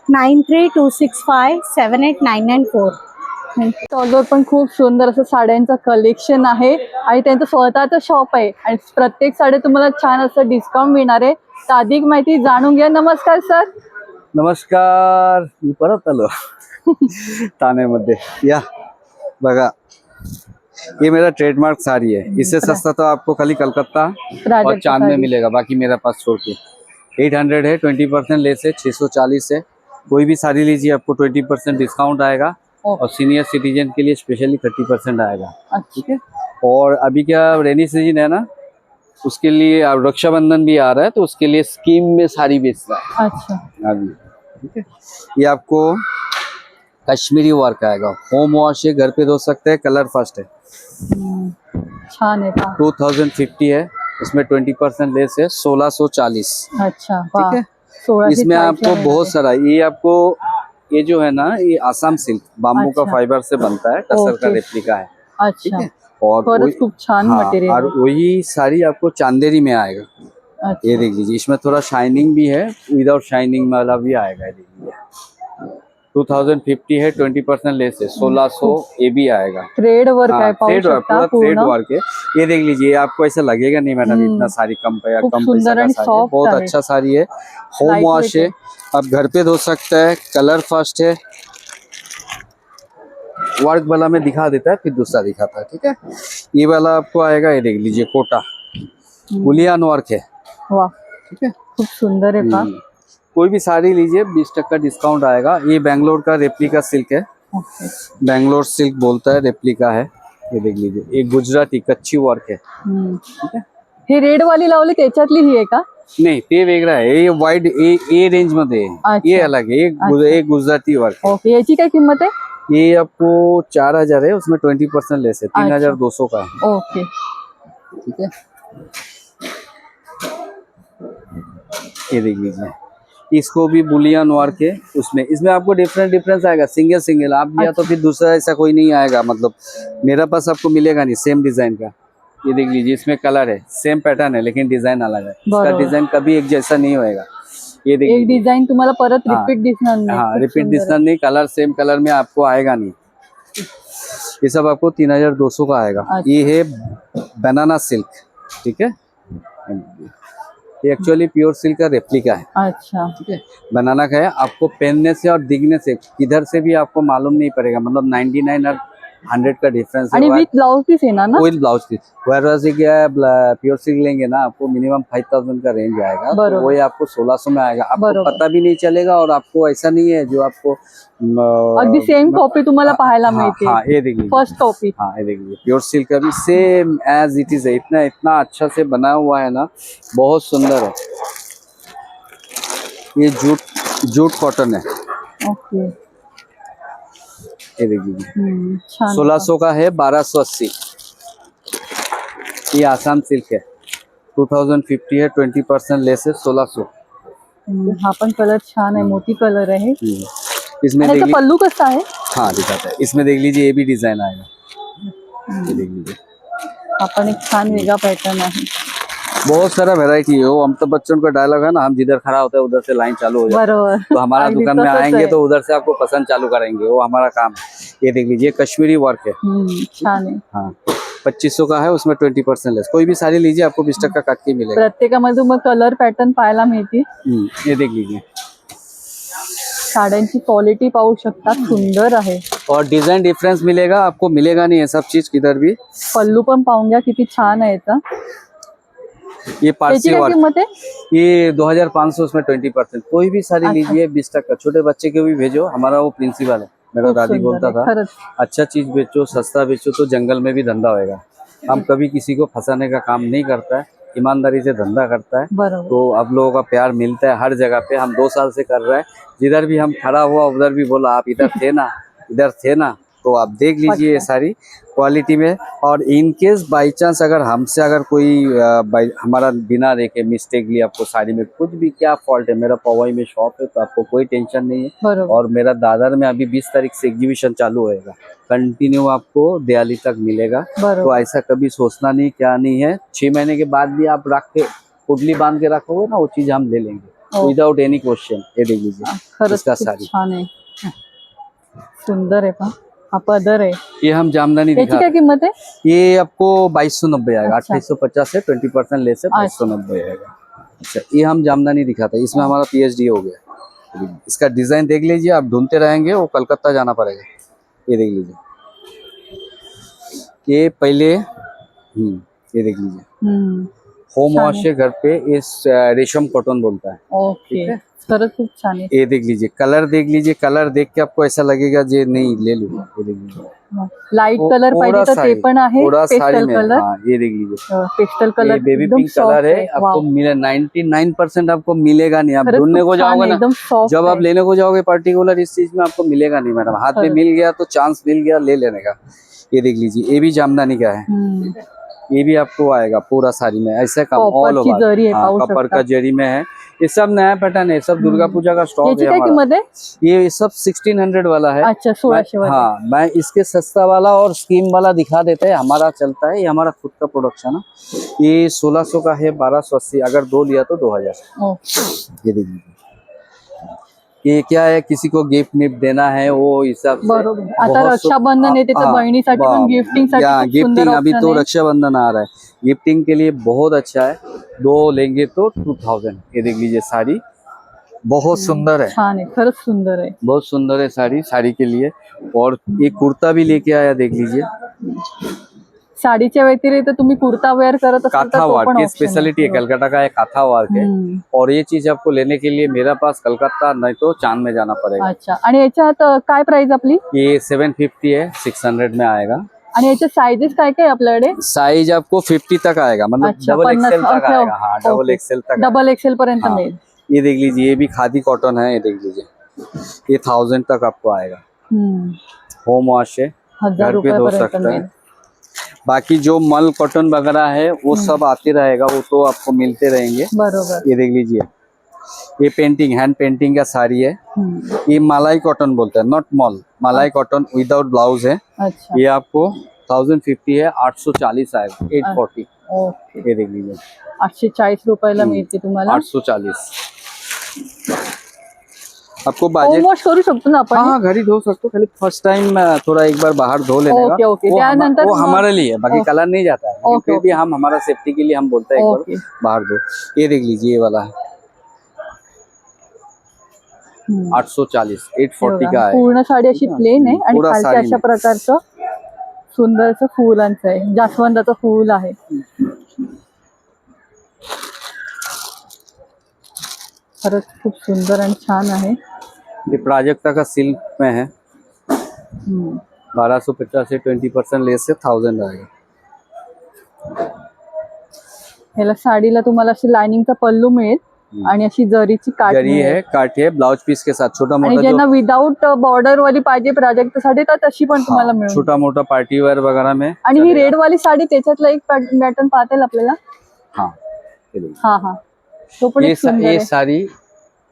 9326578994. स्टॉलवर पण खूप सुंदर असं साड्यांचं कलेक्शन आहे आणि त्यांचं स्वतःचं शॉप आहे आणि प्रत्येक साडी तुम्हाला छान असं डिस्काउंट मिळणार आहे. तर अधिक माहिती जाणून घ्या. नमस्कार सर. नमस्कार. मी परत आलो ठाण्यामध्ये. या बघा, ये मेरा ट्रेडमार्क साड़ी है. इससे सस्ता तो आपको खाली कलकत्ता और चांद में मिलेगा, बाकी मेरा पास छोड़ के 800 है. 20% लेस है, 640 है. कोई भी साड़ी लीजिए आपको 20% डिस्काउंट आएगा और सीनियर सिटीजन के लिए स्पेशली 30% आएगा. ठीक है. और अभी क्या रेनी सीजन है ना, उसके लिए अब रक्षाबंधन भी आ रहा है, तो उसके लिए स्कीम में साड़ी बेच रहा है अच्छा. अभी. ठीक है. ये आपको कश्मीरी वर्क आएगा, होम वॉश है, घर पे धो सकते हैं, कलर फर्स्ट है. छान आहे पहा. 2050 है, इसमें 20% लेस है, 1640. अच्छा. ठीक है. 16 इसमें आपको बहुत सारा, ये आपको ये जो है ना, ये आसाम सिल्क बाम्बू का अच्छा. फाइबर से बनता है, टसर का ओके. रेप्लिका है. ठीक अच्छा. है. और खरंच खूप छान हाँ, मटेरियल. और वही साड़ी आपको चांदेरी में आएगा. ये देख लीजिए, इसमें थोड़ा शाइनिंग भी है, विदाउट शाइनिंग वाला भी आएगा. ये देख लीजिए, 2050 है, 20% लेस है, 1600 ये भी आएगा. थ्रेड वर्क आहे, हाँ, पाहू थ्रेड वर्क, शकता पूरा थ्रेड पूर्ण. वर्क है. ये देख लीजिए, आपको ऐसा लगेगा नहीं मैडम इतना साड़ी कम पे खूब कम सुंदर पैसा का आणि साड़ी है. soft बहुत आहे. अच्छा साड़ी है. होम Lightweight वॉश है, आप घर पे धो सकते हैं, कलर फर्स्ट है. वर्क वाला में दिखा देता है, फिर दूसरा दिखाता है. ठीक है. ये वाला आपको आएगा, ये देख लीजिए, कोटा बुलियान वर्क है. वा, ठीक है. खूप सुंदर आहे पहा. कोई भी साड़ी लीजिए 20% डिस्काउंट आएगा. ये बेंगलोर का रेप्लिका सिल्क है, ओके. बेंगलोर सिल्क बोलता है, रेप्लिका है. ये देख लीजिए, ये गुजराती कच्ची वर्क है. हम्म. ठीक है. हे रेड वाली लावली त्याच्यातली ही आहे का? नहीं, ते वेगळा आहे. ये वाइड ए रेंज मध्ये आहे. अच्छा. ये अलग है. ये गुजराती वर्क है. ओके. याची काय किंमत आहे? ये आपको 4000 है, उसमें 20% लेस है, 3200 का है. ओके. ठीक है. ये देख लीजिए, इसको भी बुलियन वर्क है. इसमें आपको डिफरेंस आएगा. सिंगल सिंगल आप लिया तो फिर दूसरा ऐसा कोई नहीं आएगा. मतलब मेरा पास आपको मिलेगा नहीं सेम डिजाइन का. ये देख लीजिए, इसमें कलर है, सेम पैटर्न है, लेकिन डिजाइन अलग है. इसका बरोबर. डिजाइन कभी एक जैसा नहीं होएगा. ये देख एक लीजिए. डिझाइन तुम्हाला परत हाँ. रिपीट दिसणार नाही. हाँ, खूप रिपीट सुंदर दिसना नहीं, कलर सेम कलर में आपको आएगा नहीं. ये सब आपको 3200 का आएगा. अच्छा. ये है बनाना सिल्क. ठीक है. ये एक्चुअली प्योर सिल्क का रेप्लिका है. आहे. अच्छा. ठीक है. बनाना का है, आपको पहनने से और दिखने से किधर से भी आपको मालूम नहीं पड़ेगा. मतलब 99 और 100 का डिफरेंस आणि है. विथ ब्लाउज पीस येणार ना? विद ब्लाउज की वेराज क्या है, प्योर सिल्क लेंगे ना, आपको मिनिमम 5000 का रेंज आएगा. तो बरोबर. वही आपको 1600 में आएगा. आपको बरोबर. पता भी नहीं चलेगा. और आपको ऐसा नहीं है जो आपको अगदी सेम कॉपी तुम्हाला पाहायला हाँ, मिळते. हाँ, ये देखिए, फर्स्ट कॉपी. हाँ, ये देखिए, प्योर सिल्क का भी सेम एज इट इज है. इतना अच्छा से बना हुआ है ना, बहुत सुंदर है. ये जूट कॉटन है. ओके. ये देखिए, छान. 1600 का है, 1280. ये आसाम सिल्क है, 2050 है, 20% लेस है, 1600. हा पण कलर छान आहे, मोती कलर आहे. इसमें आणि देख याचा पल्लू कसा आहे? हाँ दिखाता है. इसमें देख लीजिए, ये भी डिजाइन आएगा. ये देख लीजिए, हा पण एक छान वेगळा पॅटर्न आहे. बहुत सारा वेरायटी है. वो अमिताभ बच्चन का डायलॉग है ना, हम जिधर खड़ा होता है उधर से लाइन चालू हो जाती है. बरोबर. तो हमारा अगदी दुकान में तसंच आएंगे आहे. तो उधर से आपको पसंद चालू करेंगे. वो हमारा काम है. ये देख लीजिए, कश्मीरी वर्क है. छान आहे. हाँ, 2500 का है, उसमें 20% लेस. कोई भी साड़ी लीजिए, आपको 20% काट के मिलेगा. प्रत्येकामध्ये तुम्हाला कलर पॅटर्न पाहायला मिळते. ये देख लीजिए, साड्यांची क्वालिटी पाहू शकता, सुंदर आहे. और डिजाइन डिफरेंस मिलेगा. आपको मिलेगा नहीं ये सब चीज किधर भी. पल्लू पण पाहून घ्या किती छान आहे याचा. ये त्याची पारसी काय वर्क, किंमत आहे? ये 2500, उसमें 20%. कोई भी साड़ी अच्छा. लीजिए 20%. छोटे बच्चे के भी भेजो, हमारा वो प्रिंसिपल है, मेरा खूप दादी सुंदर बोलता आहे, था खरंच. अच्छा चीज बेचो, सस्ता बेचो तो जंगल में भी धंधा होएगा। हम कभी किसी को फंसाने का काम नहीं करता है, ईमानदारी से धंधा करता है। बरोबर. तो अब लोगों का प्यार मिलता है हर जगह पे। हम 2 साल से कर रहे हैं, जिधर भी हम खड़ा हुआ उधर भी बोला आप इधर थे ना, इधर थे ना। तो आप देख लीजिए ये सारी क्वालिटी में। और इन केस बाई चांस अगर हमसे अगर कोई हमारा बिना देखे मिस्टेकली आपको साड़ी में कुछ भी क्या फॉल्ट है, मेरा पवई में शॉप है तो आपको कोई टेंशन नहीं है। बरोबर. और मेरा दादर में अभी 20 तारीख से एग्जीबिशन चालू होएगा, कंटिन्यू आपको दिवाली तक मिलेगा। बरोबर. तो ऐसा कभी सोचना नहीं क्या नहीं है, 6 महीने के बाद भी आप रख के पुडली बांध के रखोगे ना, वो चीज हम ले लेंगे विदाउट एनी क्वेश्चन। ये देख लीजिए खरंच इसका खूप साड़ी, छान आहे, सुंदर आहे पण. हा पदर आहे, ये हम जामदानी याची दिखा काय किंमत आहे? ये आपको 2290 आएगा। अच्छा. 2850 है, 20% लेस है, 2290 आएगा। अच्छा, ये हम जामदानी दिखाते हैं, इसमें हमारा PhD हो गया। इसका डिजाइन देख लीजिए, आप ढूंढते रहेंगे, वो कलकत्ता जाना पड़ेगा। ये देख लीजिए, ये पहले ये देख लीजिए, हम्म. होम वॉश है घर पे, इस रेशम कॉटन बोलता है। ओके, खरंच खूप छान आहे. ये देख लीजिए, कलर देख लीजिए, कलर देख के आपको ऐसा लगेगा जे नहीं ले लूँ। ये देख लीजिए, लाईट कलर पाहिजे तर ते पण आहे, पूरा साड़ी पेस्टल में। कलर. हाँ, ये देख लीजिए, पेस्टल ये कलर बेबी एकदम पिंक सॉफ्ट कलर है, आपको मिले 99% आपको मिलेगा नहीं। आप खरंच ढूंढने खूप को छान जाओगे आहे, ना, एकदम सॉफ्ट जब आप आहे. लेने को जाओगे पर्टिकुलर इस चीज में आपको मिलेगा नहीं मैडम। हाथ में खरंच. मिल गया तो चांस मिल गया ले लेने का। ये देख लीजिए, ये भी जामदानी का है, हम्म. ये भी आपको आएगा पूरा साड़ी में ऐसा काम कॉपर ऑल की जरी है, ओवर। पाहू कपर शकता. का जरी में है, ये सब नया पैटर्न है, सब दुर्गा पूजा का स्टॉक याची है काय हमारा। किंमत आहे? ये सब 1600 वाला है। अच्छा, 1600 वाला. हाँ, मैं इसके सस्ता वाला और स्कीम वाला दिखा देते हैं, हमारा चलता है, ये हमारा खुद का प्रोडक्शन है। ये 1600 का है, 1280, अगर 2 लिया तो 2000। ओके, ये देखिए, ये क्या है, किसी को गिफ्ट निफ्ट देना है वो हिसाब से। बरोबर. आता बहुत रक्षाबंधन येते तर हाँ, बहिणीसाठी पण गिफ्टिंग साठी खूप गिफ्टिंग सुंदर अभी ऑप्शन तो आहे. रक्षाबंधन आ रहा है, गिफ्टिंग के लिए बहुत अच्छा है। 2 लेंगे तो 2000। ये देख लीजिए साड़ी बहुत सुंदर है, छान आहे, खरंच सुंदर आहे. बहुत सुंदर है साड़ी, साड़ी के लिए। और ये कुर्ता भी लेके आया, देख लीजिए, साडीच्या व्यतिरिक्त तुम्ही कुर्ता वेअर करत असाल तर काथा तो वर्क पण की ऑप्शन स्पेशलिटी है, कलकत्ता का एक काथा वर्क है। हम्म. और ये चीज आपको लेने के लिए मेरा पास कलकत्ता नहीं तो चांद में जाना पड़ेगा। अच्छा, आणि याच्यात काय प्राइस आपली? ये 750 है, 600 में आएगा। आणि याचे साइजेस काय काय आपल्याकडे? साइज आपको 50 तक आएगा, मतलब अच्छा, डबल 50 एक्सेल तक ओके, आएगा। हाँ, डबल ओके. एक्सेल तक डबल एक्सेल पर्यंत हाँ। मिळेल. ये देख लीजिए, ये भी खादी कॉटन है, ये देख लीजिए, ये 1000 तक आपको आएगा। हम्म. होम वॉश है, 1000 घर पे धो रुपयापर्यंत सकता है। मिळेल. बाकी जो मल कॉटन वगैरह है वो सब आते रहेगा, वो तो आपको मिलते रहेंगे। बरोबर. ये देख लीजिए, ये पेंटिंग, हैंड पेंटिंग का साड़ी है। हम्म. ये मलाई कॉटन बोलते हैं, नॉट मॉल, मलाई कॉटन विदाउट ब्लाउज है। अच्छा, ये आपको 1050 है, 840 आएगा, 840। ओके. ये देख लीजिए, 840 रुपयाला मिळते तुम्हाला. 840। आपको होम बजट, वॉश करू शकतो ना आपण? हाँ घड़ी धो सकते हो, खाली फर्स्ट टाइम थोड़ा एक बार बाहर धो लेने ओके, का। ओके, वो त्यानंतर वो मग- हमारे लिए, बाकी ओके. कलर नहीं जाता है, लेकिन ओके, फिर भी हम हमारा सेफ्टी के लिए हम बोलते हैं एक ओके. बार बाहर दो। ये देख लीजिए, ये वाला है हम्म. 840, 840 का है। पूर्ण साडी अशी प्लेन आहे आणि पूरा खालच्या साडी अशा में। प्रकारचं सुंदरचं फुलांचं आहे, जास्वंदाचं फूल आहे. खरंच खूप सुंदर आणि छान आहे. ये प्राजक्ता का सिल्क में है, हम्म. 1250 से 20% लेस से 1000 आएगा। ह्याला साडीला तुम्हाला अशी लाइनिंगचा पल्लू मिळेल आणि अशी जरीची काठ जरी मिळेल. है, काठी है, ब्लाउज पीस के साथ छोटा आणि मोटा जो ज्यांना विदाउट बॉर्डर वाली पाहिजे प्राजक्त साडी तर तशी पण तुम्हाला मिळेल. छोटा मोटा पार्टी वेयर वगैरह में। आणि ही रेड वाली साडी त्याच्यातला एक पॅटर्न पाहता येईल आपल्याला. हाँ, ये देखिए। हा हा, तो पण एक सुंदर ये आहे. साड़ी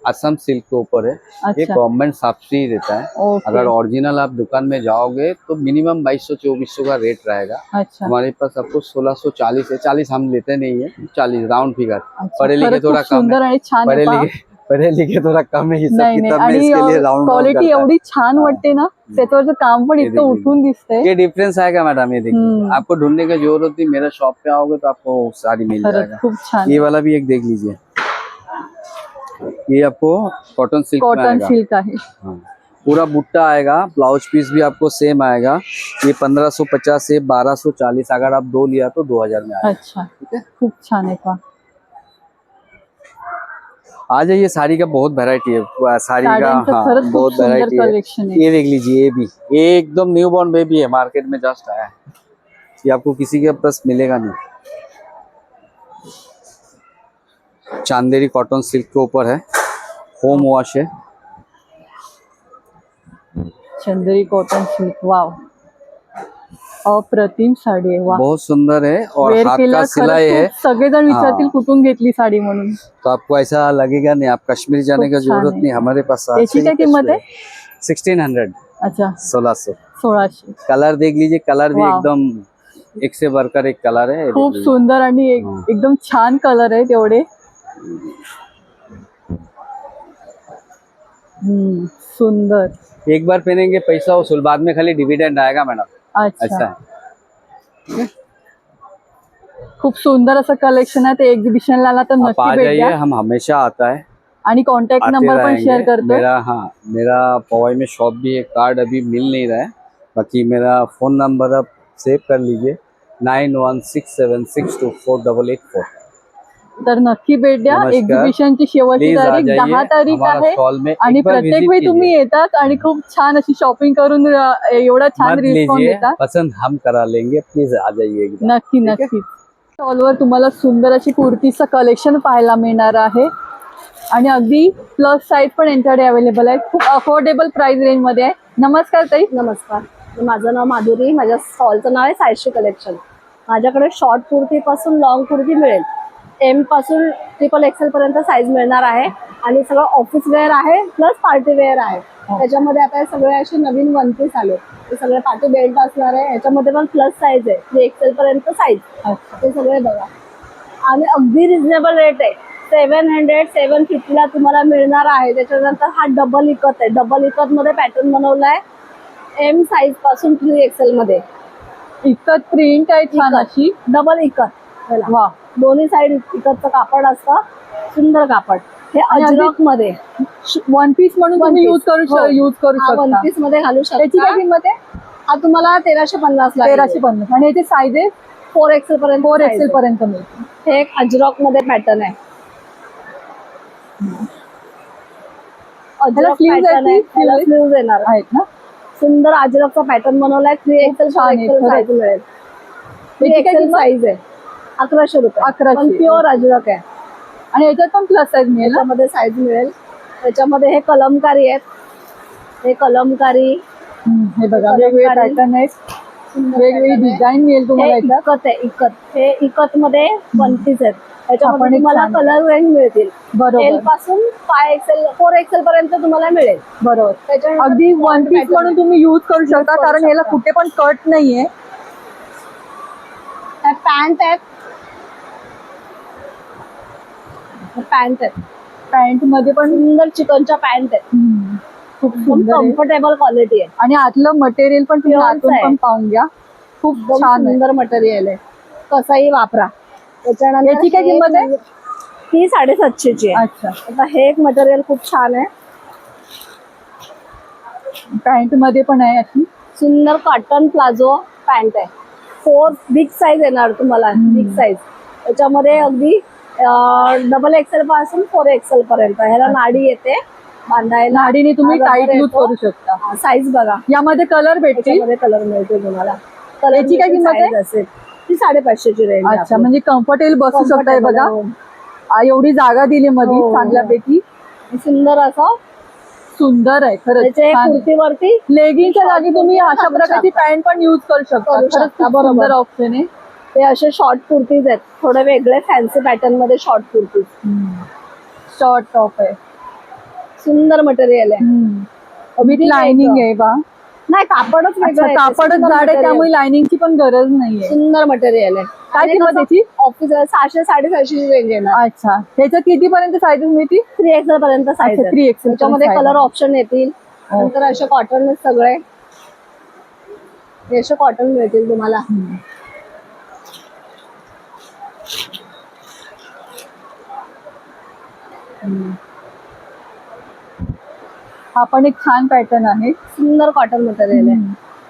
असम सिल्क के ऊपर है, ये अच्छा, गवर्नमेंट सब्सिडी देता है। ओके. अगर ओरिजिनल आप दुकान में जाओगे तो मिनिमम 2200-2400 का रेट रहेगा। अच्छा, हमारे पास आपको 1640 है, 40 हम लेते नहीं है, 40 राउंड फिगर। अच्छा. पढ़े लिखे खरंच थोड़ा खूप कम सुंदर है, आणि छान आहे पहा. पढ़े लिखे थोड़ा कम है, हिसाब नाही नाही, किताब में आणि इसके लिए राउंड क्वालिटी एवढी छान वाटते ना, त्याच्यावरचं काम पण ये इतकं देखिए. उठून दिसतंय. ये डिफरेंस आएगा मैडम, ये देखिए, आपको ढूंढने की जरूरत नहीं, मेरे शॉप पे आओगे तो आपको साड़ी मिल खरंच जाएगा। खूप छान. ये वाला भी एक देख लीजिए, ये आपको कॉटन सिल्क में कॉटन आएगा। सिल्क आहे. हाँ, पूरा बुट्टा आएगा, ब्लाउज पीस भी आपको सेम आएगा। ये 1550 से 1240, अगर आप 2 लिया तो 2000 में आएगा। अच्छा, खूप छान आहे पहा. आ जाइए, साड़ी का बहुत वैरायटी है, साड़ी का साड्यांचं हाँ खरंच खूप बहुत सुंदर वैरायटी है। कलेक्शन आहे. ये देख लीजिए, ये भी ये एकदम न्यू बॉर्न बेबी है, मार्केट में जस्ट आया है, ये आपको किसी के पास मिलेगा नहीं। चांदेरी कॉटन सिल्क के ऊपर है, होम वॉश है। चंदेरी कॉटन सिल्क, वाव, अप्रतिम साडी आहे, वा. बहुत सुंदर है और वेअर हाथ केलं का सिलाई है, खरंच सगळेजण विचारतील हाँ. कुठून घेतली साडी म्हणून. तो आपको ऐसा लगेगा नहीं, आप कश्मीर जाने खूप का छान जरूरत आहे. नहीं, हमारे पास याची काय किंमत आहे? 1600 अच्छा, 1600। 1600. कलर देख लीजिए, कलर भी वाव. एकदम एक से बढ़कर एक कलर है, ये देख खूप लीजिए। सुंदर आणि एकदम छान कलर आहे तेवढे. सुंदर. एक बार पहनेंगे पैसा वसूल, बाद में खाली डिविडेंड आएगा मैडम, ऐसा अच्छा, है। खूप सुंदर असं कलेक्शन आहे. ते एक्झिबिशनला आला तर आप आ नक्की भेट जाइए, द्या. हम हमेशा आता है, आणि कॉन्टॅक्ट आते नंबर पण रहेंगे। शेअर करतोय. मेरा हाँ मेरा पवाई में शॉप भी है, कार्ड अभी मिल नहीं रहा है, बाकी मेरा फोन नंबर आप सेव कर लीजिए 9167624884। तर नक्की भेट द्या. नमस्कार. एक्झिबिशनची शेवटची प्लीज आ तारीख जाइए 10 तारीख हमारा आहे. स्टॉल में, आणि एक बार प्रत्येक विजिट वेळी तुम्ही कीजिए, येतात आणि खूप छान अशी शॉपिंग करून एवढा छान मत रिस्पॉन्स लीजिए, देतात. पसंद हम करा लेंगे, प्लीज आ जाइए एक बार। नक्की नक्की. स्टॉलवर तुम्हाला सुंदर अशी कुर्तीचं कलेक्शन पाहायला मिळणार आहे आणि अगदी प्लस साईज पण यांच्याकडे अवेलेबल आहे. खूप अफोर्डेबल प्राइस रेंजमध्ये आहे. नमस्कार ताई. नमस्कार, माझं नाव माधुरी, माझ्या स्टॉलचं नाव आहे सायश्री कलेक्शन. माझ्याकडे शॉर्ट कुर्तीपासून लॉंग कुर्ती मिळेल, एम पासून XXL पर्यंत साईज मिळणार आहे आणि सगळं ऑफिस वेअर आहे प्लस पार्टी वेअर आहे. त्याच्यामध्ये आता हे सगळे असे नवीन वन पीस आले, ते सगळे पार्टी बेल्ट असणार आहे. याच्यामध्ये पण प्लस साईज आहे, 3XL पर्यंत साईज, ते सगळे बघा. आणि अगदी रिझनेबल रेट आहे, 700 750 तुम्हाला मिळणार आहे. त्याच्यानंतर हा डबल इकत आहे, डबल इकत मध्ये पॅटर्न बनवलाय एम साईज पासून 3XL मध्ये. इतकं प्रिंट आहे छान अशी. डबल इकत, वा, दोन्ही साईड इकतचं कापड असतं, सुंदर कापड. हे अजरक मध्ये वन पीस म्हणून तुम्ही यूज करू हो. यूज करू वन शकता. पीस मध्ये घालू त्याची शकता. काय किंमत आहे? हा तुम्हाला 1350 ला 1350 आणि याचे साईजेस 4XL पर्यंत 4XL पर्यंत मिळते. हे एक अजरक मध्ये पॅटर्न आहे. अजरक sleeves पॅटर्न आहे, आहेत की त्याला sleeves? स्लीव्ज येणार. आहेत ना. सुंदर अजरकचा पॅटर्न बनवलाय, 3XL छान आहे, 4XL खरंच. साईज मिळेल. त्याची काय 3XL किंमत? साईज आहे, 1100 रुपये. 1100. प्युअर अजरक आहे, आणि याच्यात पण प्लस साईज मिळेल ना? त्याच्यामध्ये साईज मिळेल. त्याच्यामध्ये हे कलमकारी आहेत, हे कलमकारी, हे बघा वेगवेगळे पॅटर्न आहेत, वेगवेगळी डिझाइन मिळेल हे तुम्हाला याच्यात. इकत आहे, इकत. हे इकत मध्ये वन पीस आहेत. त्याच्यामध्ये आपण एक तुम्हाला छान- कलर रेंज मिळतील, बरोबर. एल पासून 5XL 4XL पर्यंत तुम्हाला मिळेल. बरोबर. त्याच्यानंतर अगदी वन front पीस pattern म्हणून तुम्ही यूज करू शकता, करू कारण याला शकता. कुठे पण कट नाहीये. आहे. पॅन्ट आहेत, पॅन्ट आहेत, पॅन्ट मध्ये पण सुंदर चिकनच्या पॅन्ट आहेत, खूप सुंदर आहे. कम्फर्टेबल क्वालिटी आहे, आणि आतलं मटेरियल पण तुम्ही Pure आतून आहे. पण पाहून घ्या. खूप एकदम छान आहे. सुंदर मटेरियल आहे, कसाही वापरा. त्याच्यानंतर याची काय हे किंमत आहे? ती 750 आहे. अच्छा, आता हे एक मटेरियल खूप छान आहे, पॅन्ट मध्ये पण आहे अशी. सुंदर कॉटन प्लाझो पॅन्ट आहे. 4 बिग साईज येणार तुम्हाला, बिग साईज. त्याच्यामध्ये अगदी XXL पासून 4XL पर्यंत. ह्याला नाडी येते बांधायला, नाडीने तुम्ही हा टाईट rubber यूज येतो. करू शकता. साईज बघा, यामध्ये कलर भेटतील. त्याच्यामध्ये कलर मिळते तुम्हाला. याची काय किंमत आहे? size असेल ती 550 रेंज. अच्छा, म्हणजे कम्फर्टेबल बसू शकताय बघा. एवढी जागा दिली मध्ये हो. चांगल्यापैकी. सुंदर असं सुंदर आहे खरंच. त्याचे छान आहे. कुर्तीवरती लेगिंगच्या जागी तुम्ही अशा घालू प्रकारची शकता. पॅन्ट पण यूज करू शकता. करू खरंच शकता, खूप बरोबर. सुंदर ऑप्शन आहे. ते असे शॉर्ट कुर्तीज आहेत, थोडे वेगळे फॅन्सी पॅटर्न मध्ये शॉर्ट कुर्तीज. शॉर्ट टॉप आहे. सुंदर मटेरियल आहे, विथ लाइनिंग आहे बा. नाही कापडच अच्छा, वेगळं आहे, कापडच सुंदर जाड आहे material. त्यामुळे लाइनिंगची पण गरज नाहीये. सुंदर मटेरियल आहे. काय किंमत त्याची? ऑफिस 600 750 रेंज येणार. अच्छा, त्याच्यात किती पर्यंत साईजेस मिळतील? 3XL पर्यंत साईज अच्छा, 3XL त्याच्यामध्ये size कलर आहे. ऑप्शन येतील. नंतर असे कॉटन सगळे, हे असे कॉटन मिळतील तुम्हाला. हा पण एक छान पॅटर्न आहे. सुंदर कॉटन मटेरियल आहे.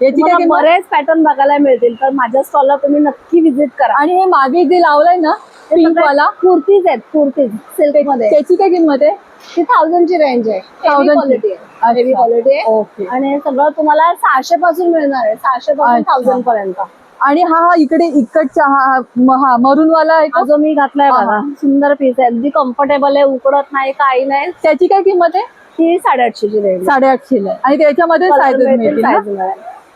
याची काय तुम्हाला किंमत? बरेच पॅटर्न बघायला मिळतील, तर माझ्या स्टॉलला तुम्ही नक्की व्हिजिट करा. आणि हे मागे जे लावलंय ना पिंक वाला कुर्तीज आहेत, कुर्तीज सिल्क मध्ये. त्याची काय किंमत आहे? ती 1000 ची रेंज आहे. 1000 क्वालिटी आहे, हेवी क्वालिटी आहे. ओके. आणि हे सगळं तुम्हाला 600 पासून मिळणार आहे, 600 पासून अच्छा. 1000 पर्यंत. आणि हा इकडे इकडचा हा मरून वाला आहे हा का? जो मी घातलाय हा, बघा, हा. सुंदर पीस आहे, अगदी कम्फर्टेबल आहे, उकडत नाही, काही नाही. त्याची काय किंमत आहे? ती 850 ची रेंज. 850 ला. आणि त्याच्यामध्ये साईजेस मिळतील ना? साईज मिळेल.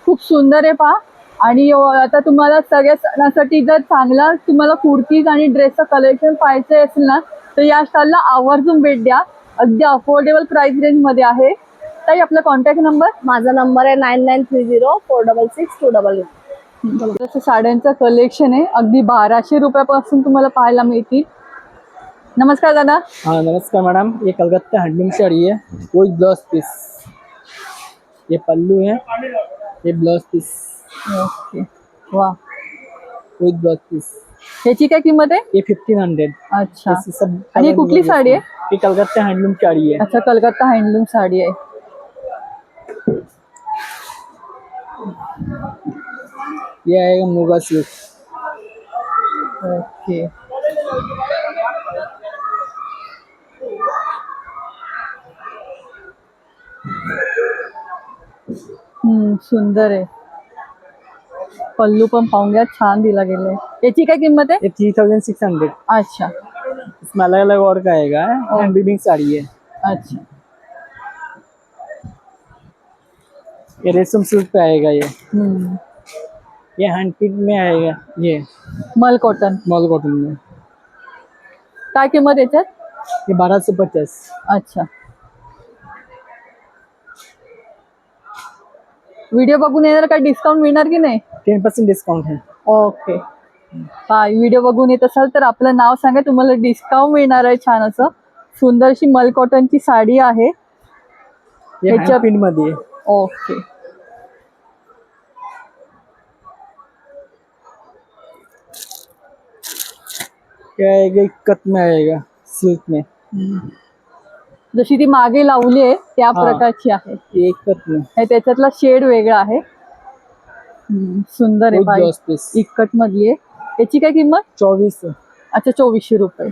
खूप सुंदर आहे पहा. आणि आता तुम्हाला सगळ्या सणासाठी जर चांगला तुम्हाला कुर्तीज आणि ड्रेसचं कलेक्शन पाहायचं असेल ना, तर या स्टॉलला आवर्जून भेट द्या. अगदी अफोर्डेबल प्राइस रेंज मध्ये आहे. ताई आपला कॉन्टॅक्ट नंबर? माझा नंबर आहे 9930466299. जसं साड्यांचं कलेक्शन आहे, अगदी 1200 रुपयापासून तुम्हाला पाहायला मिळतील. नमस्कार दादा. हाँ नमस्कार मैडम, ये कलकत्ता हैंडलूम साड़ी है, कोई ब्लाउज पीस, ये पल्लू है, ये ब्लाउज पीस, ओके. वा. कोई ब्लाउज पीस, ह्याची काय किंमत आहे? ये 1500. अच्छा. ऐसे सब आणि ही कुठली साडी आहे? ये कलकत्ता हैंडलूम साड़ी है. अच्छा, कलकत्ता हँडलूम साडी आहे. ये आएगा मुगा सिल्क, ओके. सुंदर आहे. पल्लू पण पाहून घ्या, छान दिला गेलाय. याची काय किंमत आहे? ये 3600. अच्छा इसमें अलग अलग और का आएगा, हैंड वीविंग साड़ी है. अच्छा. ये रेशम सिल्क पे आएगा, हम्म. ये हैंड पिक में आएगा, ये मल कॉटन. मॉल कॉटन में. काय किंमत याच्यात? ये 1250. अच्छा. व्हिडिओ बघून येणार काय डिस्काउंट मिळणार की नाही? 10% डिस्काउंट है. ओके. हा, व्हिडिओ बघून येत असाल तर आपलं नाव सांगा, तुम्हाला डिस्काउंट मिळणार आहे. छान असं सुंदरशी मल कॉटनची साडी आहे. ये हैंड ह्याच्यात- प्रिंट मध्ये है. ओके. क्या आएगा, इक्कत में आएगा, सिल्क में. जशी ती मागे लावली आहे त्या प्रकारची आहे. ये इक्कत में. हे त्याच्यातला शेड वेगळा आहे. सुंदर आहे कोई बाई. ब्लाउज पीस, इक्कट मधली आहे. याची काय किंमत? 2400. अच्छा, 2400 रुपये.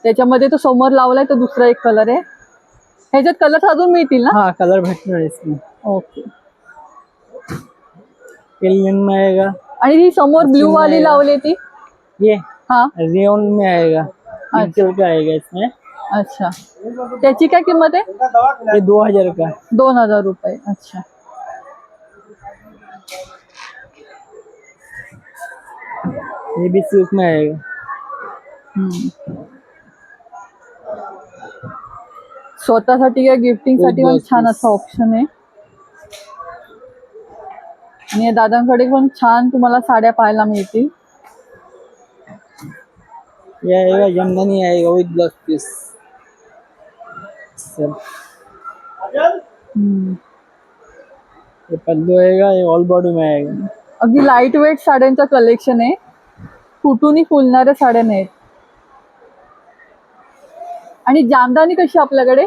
त्याच्यामध्ये तो समोर लावलाय तो दुसरा एक कलर आहे. ह्याच्यात कलर अजून मिळतील ना? हाँ कलर भेटना है इसमें. ओके. एलियन में आएगा, आणि ही समोर ब्लू में वाली आएगा. लावली ती? ये हा. रेयन में आएगा, इंचल का आएगा इसमें. अच्छा. त्याची काय किंमत आहे? ये 2000 का. 2000 रुपये. अच्छा. ये भी सिल्क में आएगा. स्वतःसाठी या गिफ्टिंग साठी पण छान असा ऑप्शन आहे. आणि या दादांकडे पण छान तुम्हाला साड्या पाहायला मिळतील. ये आएगा यमदनी आएगा विद ब्लाउज पीस. ये पल्लू आएगा, ये ऑल बॉडी में आएगा. अगदी लाईट वेट साड्यांचं कलेक्शन आहे. कुठूनही फुलणाऱ्या साड्या नाहीत. आणि जामदानी कशी आपल्याकडे?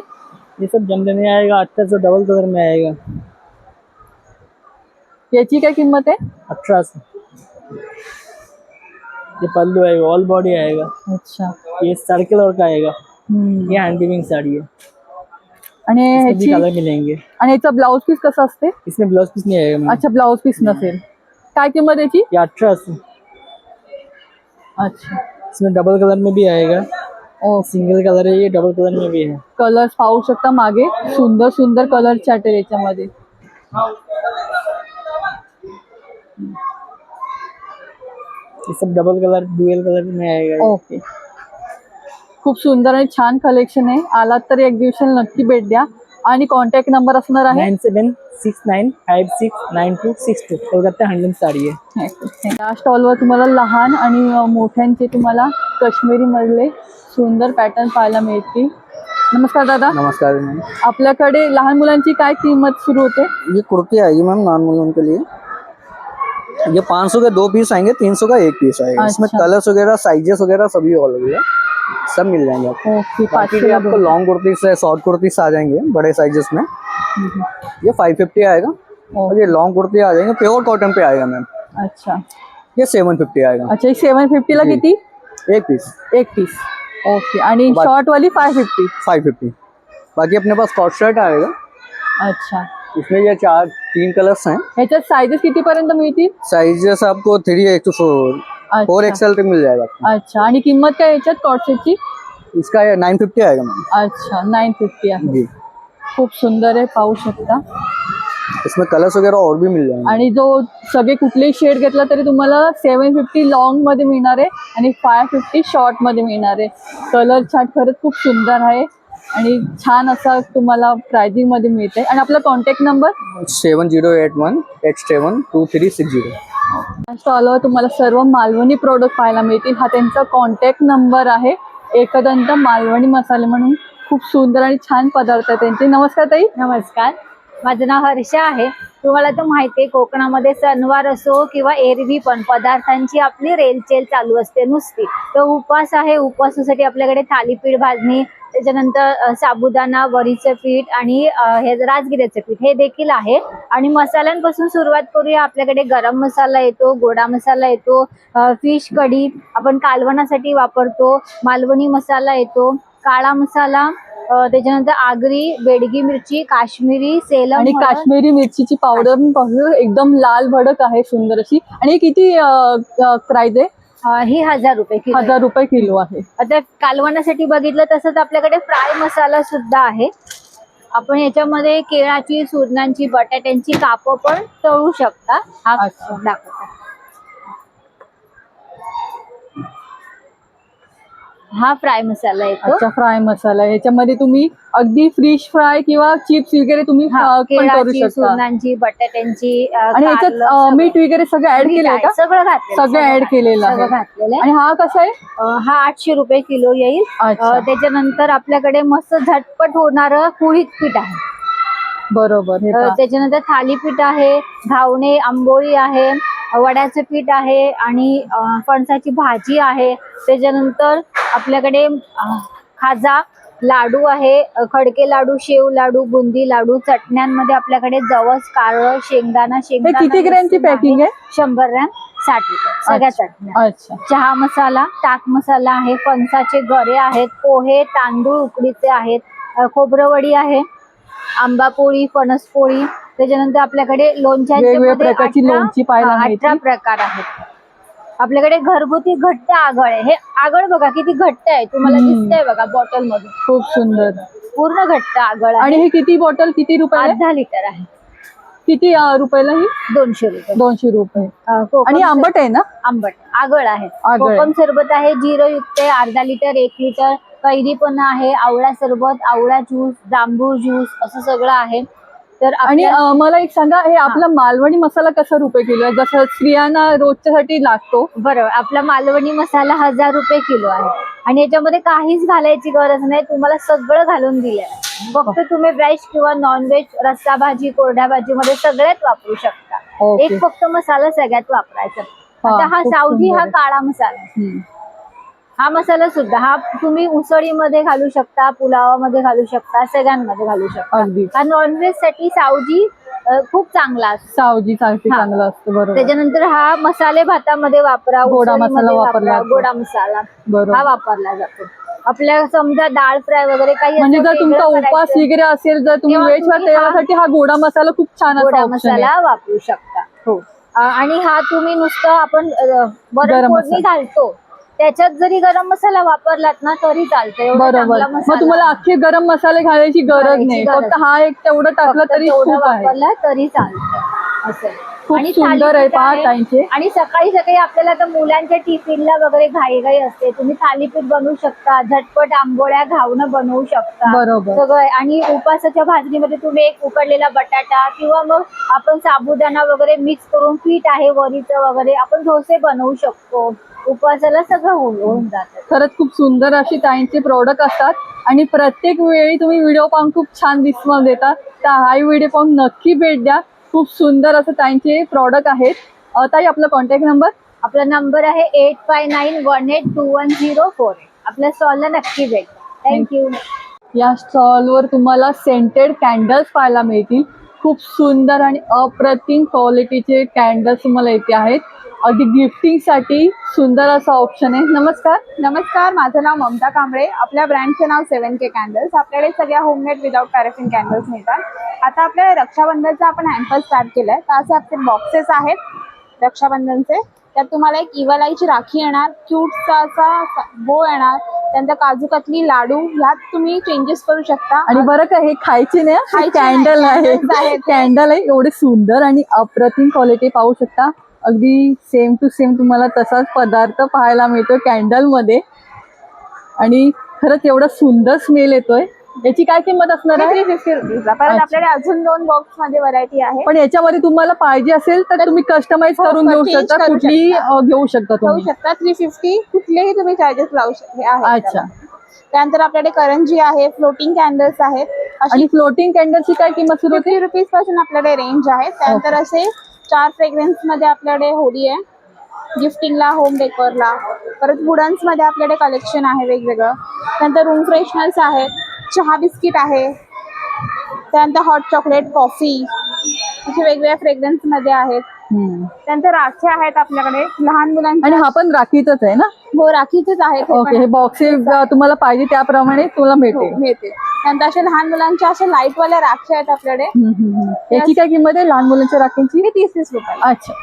ये सब जमदनी आएगा, अच्छा सा डबल कलर में आएगा. याची काय किंमत आहे? 1800. ये पल्लू आएगा, ऑल बॉडी आएगा. अच्छा. ये सर्किल और का आएगा. ये हैंड वीविंग साड़ी है, आणि इसमें भी ह्याची कलर मिलेंगे. आणि याचा ब्लाउज पीस कसा असते? इसमें ब्लाउज पीस नहीं आएगा मैम. अच्छा, ब्लाउज पीस नसेल. काय किंमत याची? ये 1800. अच्छा. इसमें डबल कलर में भी आएगा, ओ, सिंगल कलर है, ये डबल कलर में भी है. कलर्स पाहू शकता मागे. सुंदर सुंदर कलर चॅटर याच्यामध्ये. ये सब डबल कलर डुअल कलर में आएगा. ओके. खूप सुंदर आणि छान कलेक्शन आहे. आलात तर एक्झिबिशन नक्की भेट द्या. आणि कॉन्टॅक्ट नंबर असणार आहे 9769569262. कोलकाता हैंडलूम साड़ी है. या स्टॉलवर तुम्हाला लहान आणि मोठ्यांचे तुम्हाला काश्मीरी मधले सुंदर पॅटर्न पाहायला मिळतील. नमस्कार दादा. नमस्कार मैम. आपल्याकडे लहान मुलांची काय किंमत सुरू होते? ये कुर्ती आएगी मैम नॉर्मल के लिए. ये 500 के 2 पीस आएंगे, 300 का 1 पीस आएगा. इसमें अच्छा. कलर्स वगैरह साइजेस वगैरह सभी अवेलेबल है, सब मिल जाएंगे आपको. ओके. बाकी 500 आपको लॉन्ग कुर्ती से शॉर्ट कुर्ती आ जाएंगे बड़े साइजेस में. ये 550 आएगा. और ये लॉन्ग कुर्ती आ जाएंगे, प्योर कॉटन पे आएगा मैम. अच्छा. ये 750 आएगा. अच्छा, 750 ला जी. किती? एक पीस एक पीस. ओके. आणि शॉर्ट वाली 550. 550. बाकी अपने पास कॉट शर्ट आएगा. अच्छा. इसमें ये 3 कलर्स हैं. ह्याच्यात साइजेस कितीपर्यंत मिळतील? साइजेस आपको 3 to 4 4 अच्छा. XL तक मिल जाएगा आपको. अच्छा. आणि किंमत काय ह्याच्यात कॉटसेटची? इसका ये 950 आएगा मैम. अच्छा. 950 आहे. जी. खूप सुंदर आहे, पाहू शकता. इसमें कलर्स वगैरह और भी मिल जाएंगे. आणि जो सगळे कुठलेही शेड घेतला तरी तुम्हाला 750 लॉंग मध्ये मिळणार आहे आणि 550 शॉर्ट मध्ये मिळणार आहे. कलर चार्ट खरंच खूप सुंदर आहे आणि छान असा तुम्हाला प्राइसिंग मध्ये मिळते. आणि आपला कॉन्टॅक्ट नंबर? 7081872360. स्टॉलवर तुम्हाला सर्व मालवणी प्रोडक्ट पाहायला मिळतील. हा त्यांचा कॉन्टॅक्ट नंबर आहे. एकदंत मालवणी मसाले म्हणून खूप सुंदर आणि छान पदार्थ आहे त्यांचे. नमस्कार ताई. नमस्कार, माझं नाव हर्षा आहे. तुम्हाला तर माहिती आहे कोकणामध्ये सणवार असो किंवा एरवी पण पदार्थांची आपली रेलचेल चालू असते नुसती. तर उपवास आहे, उपवासासाठी आपल्याकडे थालीपीठ भाजणी, त्याच्यानंतर साबुदाणा, वरीचं पीठ आणि हे राजगिऱ्याचं पीठ हे देखील आहे. आणि मसाल्यांपासून सुरुवात करूया. आपल्याकडे गरम मसाला येतो, गोडा मसाला येतो, फिश कढी आपण कालवणासाठी वापरतो, मालवणी मसाला येतो, काळा मसाला, त्याच्यानंतर आगरी, बेडगी मिरची, काश्मीरी, सेलम आणि काश्मीरी मिरचीची पावडर पण पाहू, एकदम लाल भडक आहे, सुंदर अशी. आणि किती प्राइस आहे? ही 1000 रुपये किलो. 1000 रुपये किलो आहे. आता कालवणासाठी बघितलं तसंच आपल्याकडे फ्राय मसाला सुद्धा आहे. आपण याच्यामध्ये केळाची, सुरणांची, बटाट्यांची कापं पण तळू शकता. हा दाखवता. हा फ्राय मसाला येतो. अच्छा. फ्राय मसाला. याच्यामध्ये तुम्ही अगदी फिश फ्राय किंवा चिप्स वगैरे तुम्ही पण करू केळाची, शकता. सुरणांची, बटाट्यांची, आणि याच्यात मीठ वगैरे सगळं ऍड केलंय का? सगळं घातलं, सगळं ऍड केलेलं आहे. घातलेलं आहे. आणि हा कसा आहे? हा 800 रुपये किलो येईल. अच्छा. त्याच्यानंतर आपल्याकडे मस्त झटपट होणारं कुळीत पीठ आहे. बरोबर. हे पहा. त्याच्यानंतर थालीपीठ आहे, घावणे, आंबोळी आहे, वड्याचं पीठ आहे आणि फणसाची भाजी आहे. त्याच्यानंतर आपल्याकडे खाजा, लाडू आहे, खडके लाडू, शेव लाडू, बुंदी लाडू, चटण्यांमध्ये आपल्याकडे जवस, कारळ, शेंगदाणा. हे किती ग्रॅमची पॅकिंग आहे? 100 ग्रॅम, 60 रुपये सगळ्या चटण्या. अच्छा. चहा मसाला, ताक मसाला आहे, फणसाचे गरे आहेत, पोहे, तांदूळ उकडीचे आहेत, खोबरवडी आहे, आंबा पोळी, फणस पोळी. त्याच्यानंतर आपल्याकडे लोणच्यांचे वेगवेगळ्या प्रकारची लोणची पाहायला मिळतील. 18 प्रकार आहेत. आपल्याकडे घरगुती घट्ट आगळ आहे. हे आगळ बघा किती घट्ट आहे, तुम्हाला दिसतंय बघा बॉटल मधून. खूप सुंदर. पूर्ण घट्ट आगळ आणि आहे. हे किती बॉटल किती रुपये? अर्धा लिटर आहे. किती रुपयाला ही? 200 रुपये. 200 रुपये. कोकम आणि आंबट आहे ना? आंबट आगळ आहे. आगळ आहे. कोकम सरबत आहे, जिरंयुक्त आहे, अर्धा लिटर, 1 लिटर. कैरी पण आहे, आवळा सरबत, आवळा ज्यूस, जांभूळ ज्यूस, असं सगळं आहे. तर आणि मला एक सांगा, हे आपला मालवणी मसाला कसा रुपये किलो आहे? जसं स्त्रियांना रोजच्यासाठी लागतो. बरोबर. आपला मालवणी मसाला 1000 रुपये किलो आहे. आणि याच्यामध्ये काहीच घालायची गरज नाही, तुम्हाला सगळं घालून दिलंय. फक्त तुम्ही व्हेज किंवा नॉनव्हेज, रस्सा भाजी, कोरड्या भाजीमध्ये सगळ्यात वापरू शकता. ओके. एक फक्त मसाला सगळ्यात वापरायचा. आता हा खूप सावजी, सुंदर हा आहे. काळा मसाला आहे. हा मसाला सुद्धा हा तुम्ही उसळीमध्ये घालू शकता, पुलावामध्ये घालू शकता, सगळ्यांमध्ये घालू शकता. अगदी. हा नॉनव्हेज साठी सावजी खूप चांगला असतो. सावजी चांगलं असतं. बरोबर. त्याच्यानंतर हा मसाले भातामध्ये वापरा, गोडा मसाला उसळीमध्ये वापरला वापरा, जातो. गोडा मसाला बरोबर. हा वापरला जातो. आपल्या समजा डाळ फ्राय वगैरे काही म्हणजे असं जर तुमचा वेगळं उपवास करायचं, वगैरे असेल, जर तुम्ही तेव्हा व्हेज वर, तुम्ही त्यासाठी हा गोडा मसाला खूप छान गोडा असा option आहे. मसाला वापरू शकता. हो. आणि हा तुम्ही नुसतं आपण वरण गरम फोडणी मसाला. घालतो त्याच्यात जरी गरम मसाला वापरलात ना तरी चालतं. एवढा बरोबर. चांगला मग मसाला तुम्हाला अख्खे गरम मसाले घालायची गरज घालायची नाही, गरज फक्त हा एक तेवढं टाकलं फक्त तरी तेवढं खूप आहे. वापरला तरी चालतं असं. खूप आणि सुंदर आहे थालीपीठ पहा आहे. ताईंचे. आणि सकाळी सकाळी आपल्याला आता मुलांच्या टिफिनला वगैरे घाई असते, तुम्ही थालीपीठ बनवू शकता, झटपट आंबोळ्या, घावणं बनवू शकता. बरोबर. सगळं. आणि उपासाच्या भाजणीमध्ये तुम्ही एक उकडलेला बटाटा किंवा मग आपण साबुदाणा वगैरे मिक्स करून पीठ आहे वरीचं वगैरे आपण डोसे बनवू शकतो. उपवासाला सगळं होऊन जातं. खरंच खूप सुंदर अशी ताईंचे प्रोडक्ट असतात आणि प्रत्येक वेळी तुम्ही व्हिडिओ पाहून खूप छान रिस्पॉन्स देतात. तर हा व्हिडिओ पाहून नक्की भेट द्या. खूप सुंदर असं ताईंचे प्रॉडक्ट आहेत. ताई आपला कॉन्टॅक्ट नंबर? आपला नंबर आहे 8591821048. आपल्या स्टॉलला नक्की भेट. थँक्यू. या स्टॉलवर तुम्हाला सेंटेड कॅन्डल्स पाहायला मिळतील. खूप सुंदर आणि अप्रतिम क्वालिटीचे कॅन्डल्स तुम्हाला इथे आहेत. अगदी गिफ्टिंग साठी सुंदर असा ऑप्शन आहे. नमस्कार. नमस्कार, माझं नाव ममता कांबळे. आपल्या ब्रँडचे नाव 7K कॅन्डल्स. आपल्याकडे सगळ्या होममेड विदाउट पॅराफिन कॅन्डल्स मिळतात. आता आपल्या रक्षाबंधनचा आपण हॅम्पर स्टार्ट केलाय, तर असे आपले बॉक्सेस आहेत रक्षाबंधनचे. त्यात तुम्हाला एक इवलाईची राखी येणार, क्यूटचा असा बो येणार, त्यानंतर काजू कतली, लाडू, ह्यात तुम्ही चेंजेस करू शकता. आणि बरं का हे खायचे नाही, खायचे कॅन्डल नाही, आहे. candles आहेत. कॅन्डल आहे, एवढे सुंदर आणि अप्रतिम क्वालिटी पाहू शकता. अगदी सेम टू सेम तुम्हाला तसाच पदार्थ पाहायला मिळतो कॅन्डल मध्ये. आणि खरंच एवढा सुंदर स्मेल येतोय. याची काय किंमत असणार आहे? 350 रुपीजला. परत आपल्याकडे अजून 2 बॉक्स मध्ये व्हरायटी आहे. पण याच्यामध्ये तुम्हाला पाहिजे असेल तर तुम्ही कस्टमाइज हो, करून घेऊ change शकता, करू कुठली शकता. घेऊ शकता घेऊ तुम्ही. शकता. 350 कुठलेही तुम्ही चार्जेस लावू शकता. अच्छा. त्यानंतर आपल्याकडे करंजी आहे, फ्लोटिंग कॅन्डल्स आहेत. आणि फ्लोटिंग कॅन्डलची काय किंमत सुरू होते? 50 रुपीज पासून आपल्याकडे रेंज आहे. त्यानंतर असे 4 फ्रेग्रन्स मध्ये आपल्याकडे होडी आहे, गिफ्टिंगला, होम डेकोरला. परत वुडन्स मध्ये आपल्याकडे कलेक्शन आहे वेगवेगळं. त्यानंतर रूम फ्रेशनर्स आहेत, चहा बिस्किट आहे, त्यानंतर हॉट चॉकलेट, कॉफी, असे वेगवेगळ्या फ्रेग्रन्स मध्ये आहेत. त्यानंतर राख्या आहेत आपल्याकडे लहान मुलांच्या. आणि हा पण राखीचाच आहे ना? हो, राखीचेच आहेत. ओके. हे बॉक्सेस तुम्हाला पाहिजे त्याप्रमाणे तुला मिळते. मिळते. त्यानंतर असे लहान मुलांच्या अशा लाईट वाल्या राख्या आहेत आपल्याकडे. याची काय किंमत आहे लहान मुलांच्या राखींची? हे 30 रुपये. अच्छा.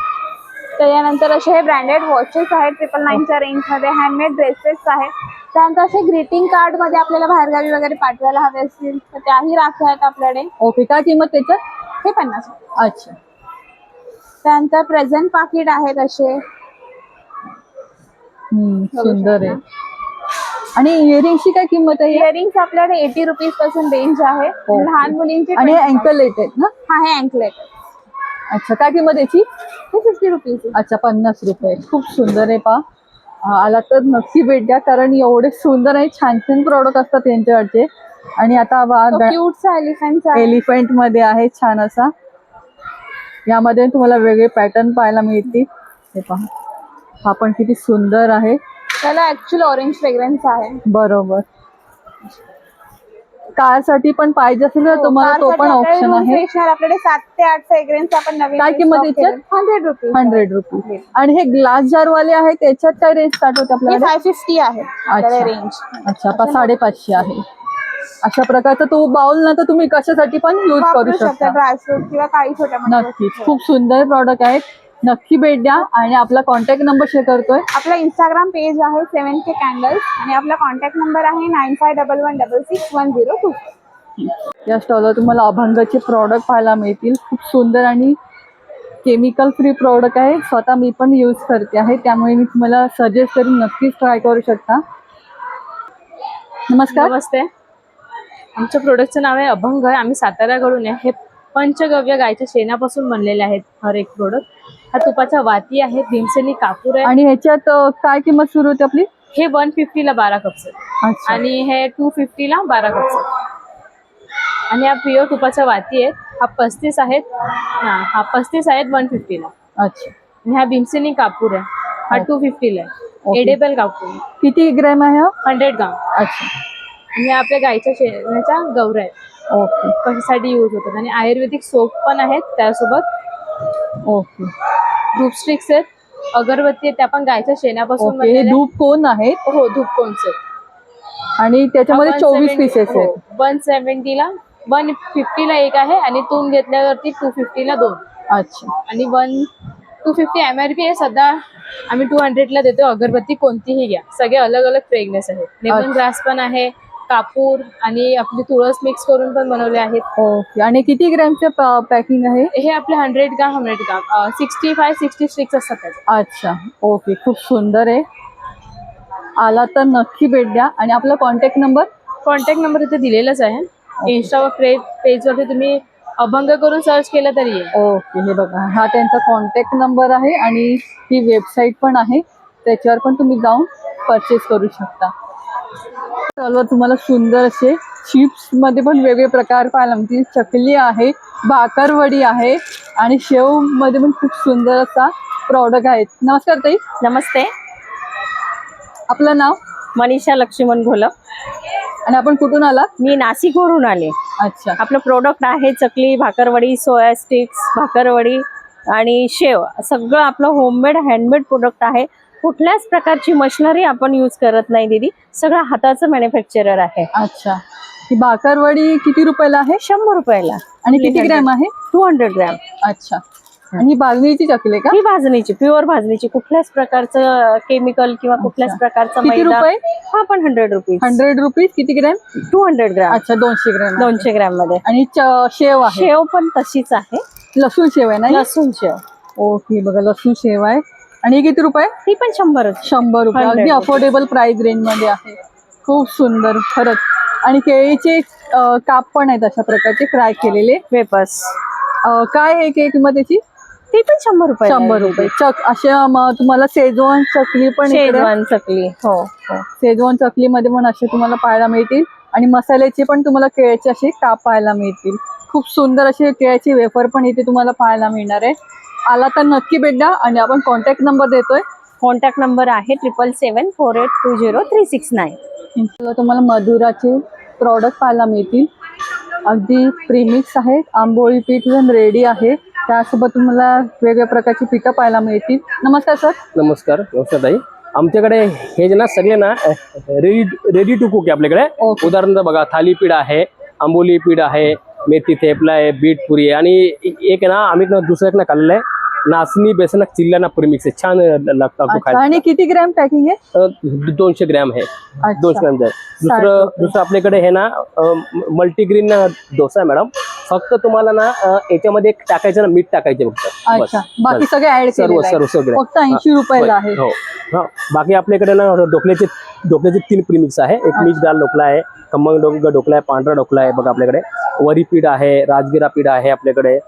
त्यानंतर असे हे ब्रँडेड वॉचेस आहेत 999च्या रेंज मध्ये. हँडमेड ड्रेसेस आहेत. त्यानंतर असे ग्रीटिंग कार्ड मध्ये आपल्याला बाहेरगावी वगैरे पाठवायला हवे असतील तर त्याही राख्या आहेत आपल्याकडे. ओके. काय किंमत त्याच्यात? हे 50 रुपये. अच्छा. त्यानंतर प्रेझेंट पाकिट आहेत असे. सुंदर आहे. आणि इयरिंगची काय किंमत आहे? इयरिंग्स आपल्याकडे 80 रुपीज पासून रेंज आहे. लहान मुलींची. आणि अँकलेट आहेत ना? हा, हे अँकलेट. अच्छा. काय किंमत याची? हे 50 रुपीज. अच्छा, 50 रुपये. खूप सुंदर आहे. पहा, आला तर नक्की भेट द्या, कारण एवढे सुंदर आणि छान छान प्रॉडक्ट असतात यांच्याकडचे. आणि आता क्यूटचा एलिफंट एलिफंट मध्ये आहे छान असा. यामध्ये तुम्हाला वेगळे पॅटर्न पाहायला मिळतील. हे पहा, हा पण किती सुंदर आहे. त्याला ऍक्च्युअल ऑरेंज फ्रेग्रन्स आहे. बरोबर. कार साठी पण पाहिजे असेल तर तुम्हाला तो पण ऑप्शन आहे. आपल्याकडे 7 ते 8 फ्रेग्रन्स आपण नवीन. काय किंमत याच्यात? 100 रुपीज. 100 रुपीज. आणि हे ग्लास जार वाले आहेत त्याच्यात काय रेंज स्टार्ट होते आपल्याला? 550 आहे अच्छा. रेंज. अच्छा, 550 आहे. अशा प्रकारचा तो बाउल ना तर तुम्ही कशासाठी पण यूज करू शकता. ड्रायफ्रूट किंवा काही छोट्या नक्कीच. खूप सुंदर प्रॉडक्ट आहेत. नक्की भेट द्या. आणि आपला कॉन्टॅक्ट नंबर शेअर करतोय. आपला इंस्टाग्राम पेज आहे 7K कॅन्डल्स आणि आपला कॉन्टॅक्ट नंबर आहे 9511661022. या स्टॉलवर तुम्हाला अभंगाचे प्रॉडक्ट पाहायला मिळतील. खूप सुंदर आणि केमिकल फ्री प्रॉडक्ट आहे. स्वतः मी पण यूज करते आहे, त्यामुळे मी तुम्हाला सजेस्ट करून नक्कीच ट्राय करू शकता. नमस्कार. नमस्ते. आमच्या प्रोडक्टचं नाव आहे अभंग. आम्ही साताऱ्याकडून आहे. हे पंचगव्य गायच्या शेणापासून बनलेले आहेत हर एक प्रोडक्ट. हा तुपाच्या वाती आहे, भीमसेनी कापूर आहे. आणि ह्याच्यात काय किंमत सुरू होते आपली? हे 150 ला 12 कप्स आहेत आणि हे 250 ला 12 कप्स आहेत. आणि हा प्युअर तुपाच्या वाती आहेत. हा 35 आहेत. हा 35 आहेत 150 ला. अच्छा. आणि हा भीमसेनी कापूर आहे. हा 250 ला आहे. एडेबल कापूर. किती ग्रॅम आहे हा? 100 ग्राम. अच्छा. आणि आपल्या गायच्या शेणाच्या गौऱ्या आहेत. ओके. कशासाठी यूज होतात. आणि आयुर्वेदिक सोप पण आहेत त्यासोबत. ओके. धूप स्टिक्स आहेत, अगरबत्ती आहेत, त्या पण गायच्या शेणापासून हे बनलेल्या आहेत. धूप कोण आहेत? हो, धूप कोन्स आहेत. आणि त्याच्यामध्ये 24 पीसेस आहेत. 170 ला 150 ला एक आहे आणि तून घेतल्यावरती 250 ला 2. अच्छा. आणि 250 MRP आहे. सध्या आम्ही 200 ला देतो. अगरबत्ती कोणतीही घ्या, सगळे अलग अलग फ्रेग्रन्स आहेत. लेमन ग्रास पण आहे, कापूर आणि आपली तुळस मिक्स करून पण बनवले आहेत. ओके. आणि किती ग्रॅमचं पॅकिंग आहे हे आपले 100 ग्राम 65-60 स्टिक्स असतात त्याचे. अच्छा. ओके. खूप सुंदर आहे. आला तर नक्की भेट द्या. आणि आपला कॉन्टॅक्ट नंबर इथे दिलेलाच आहे. इंस्टावर पेजवरती तुम्ही अभंग करून सर्च केलं तरी आहे. ओके. हे बघा, हा त्यांचा कॉन्टॅक्ट नंबर आहे आणि ही वेबसाईट पण आहे, त्याच्यावर पण तुम्ही जाऊन परचेस करू शकता. स्टॉलवर तुम्हाला सुंदर असे चिप्स मध्ये पण वेगवेगळे प्रकार पाहायला मिळतील. चकली आहे, भाकरवडी आहे आणि शेव मध्ये पण खूप सुंदर असा प्रॉडक्ट आहेत. नमस्कार ताई. नमस्ते. आपलं नाव? मनीषा लक्ष्मण घोलप. आणि आपण कुठून आला? मी नाशिकवरून आले. अच्छा. आपलं प्रोडक्ट आहे चकली, भाकरवडी, सोया स्टिक्स, भाकरवडी आणि शेव सगळं आपलं होममेड हँडमेड प्रोडक्ट आहे. कुठल्याच प्रकारची मशिनरी आपण यूज करत नाही दीदी, सगळं हाताचं मॅन्युफॅक्चरर आहे. अच्छा, ही बाकरवडी किती रुपयाला आहे? 100 रुपयाला. आणि किती ग्रॅम आहे? 200 ग्रॅम. अच्छा, आणि ही भाजणीची चकली का? ही भाजणीची, प्युअर भाजणीची, कुठल्याच प्रकारचं केमिकल किंवा कुठल्याच प्रकारचं किती मैदा. रुपये? हा पण 100 रुपीज. 100 रुपीज. किती ग्रॅम? 200 ग्रॅम. अच्छा, 200 ग्रॅम. 200 ग्रॅम मध्ये. आणि शेव आहे? शेव पण तशीच आहे, लसूण शेव आहे ना? लसूण शेव. ओके, बघा लसूण शेव आहे. आणि ही किती रुपये? ती पण 100. 100 रुपये. 100 अगदी अफोर्डेबल प्राइस रेंज मध्ये आहे. खूप सुंदर खरंच. आणि केळीचे काप पण आहेत अशा प्रकारचे फ्राय केलेले वेपर्स. काय आहे केक मध्ये त्याची? ती पण 100 रुपये. 100 रुपये. अशा तुम्हाला शेजवान चकली पण इकडे- शेजवान चकली. हो हो. शेजवान चकली मध्ये पण असे तुम्हाला पाहायला मिळतील. आणि मसाल्याचे पण तुम्हाला केळ्याचे असे काप पाहायला मिळतील. खूप सुंदर असे केळ्याचे वेफर पण इथे तुम्हाला पाहायला मिळणार आहे. आला तर नक्की भेट द्या. आणि आपण कॉन्टॅक्ट नंबर देतोय. कॉन्टॅक्ट नंबर आहे 77748203669. तुम्हाला मधुराचे प्रॉडक्ट पाहायला मिळतील. अगदी प्रीमिक्स आहे. आंबोळी पीठ रेडी आहे. त्यासोबत तुम्हाला वेगवेगळ्या प्रकारची पिठं पाहायला मिळतील. नमस्कार सर. नमस्कार ताई. आमच्याकडे हे जे ना सगळे ना रेडी टू कुक आहे आपल्याकडे. ओके. उदाहरणार्थ बघा, थालीपीठ आहे, आंबोली पीठ आहे, मेथी थेपला आहे, बीट पुरी आहे, आणि एक आहे ना आम्ही दुसरं एक ना खाल्लेलं आहे, नाचणी बेसन चिल्ला प्रीमिक्स आहे. छान लागतं अच्छा, खायला. आणि किती ग्रॅम पॅकिंग आहे? 200 ग्रॅम आहे. अच्छा. 200 ग्रॅम आहे. 60 रुपये. दुसरं आपल्याकडे हे ना मल्टीग्रीन डोसा आहे मॅडम. फक्त तुम्हाला ना याच्यामध्ये टाकायचं ना, मीठ टाकायचं फक्त. बस. अच्छा, बाकी सगळे ऍड सर्व केलेलं आहे. सगळे फक्त 80 रुपयाला आहे. हो. हा, बाकी आपल्याकडे ना ढोकल्याचे 3 प्रीमिक्स आहे. एक मिक्स डाळ ढोकला आहे, खमंग ढोकला आहे, पांढरा ढोकला आहे बघा आपल्याकडे, वरी पीठ आहे, राजगिरा पीठ आहे आपल्याकडे.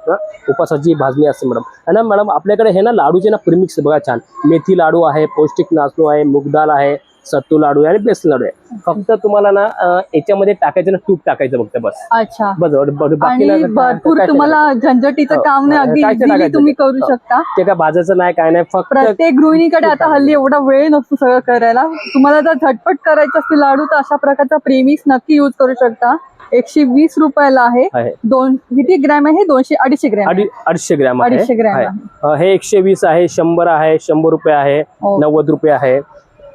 उपासाची भाजणी असते मॅडम. आणि मॅडम आपल्याकडे हे ना लाडूचे ना प्रीमिक्स बघा छान. मेथी लाडू आहे, पौष्टिक नाचणू आहे, मूग डाळ आहे, सत्तू लाडू आहे आणि बेसन लाडू आहे. फक्त तुम्हाला ना याच्यामध्ये टाकायचं ना, तूप टाकायचं फक्त. बस. अच्छा. बाकी आणि भरपूर तुम्हाला झंझटीचं काम नाही, अगदी इझिली तुम्ही करू शकता. ते काय भाजायचं नाही, काय नाही, फक्त प्रत्येक गृहिणीकडे आता हल्ली एवढा वेळ नसतो सगळं करायला. तुम्हाला जर झटपट करायचं असतील लाडू तर अशा प्रकारचा प्रेमिक्स नक्की यूज करू शकता. 120 रुपयाला आहे. किती ग्रॅम आहे? 200-250 ग्रॅम. 250 ग्रॅम आहे. 250 ग्रॅम आहे. हे 120 आहे, 100 आहे, 100 रुपये आहे, हो. 90 रुपये आहे.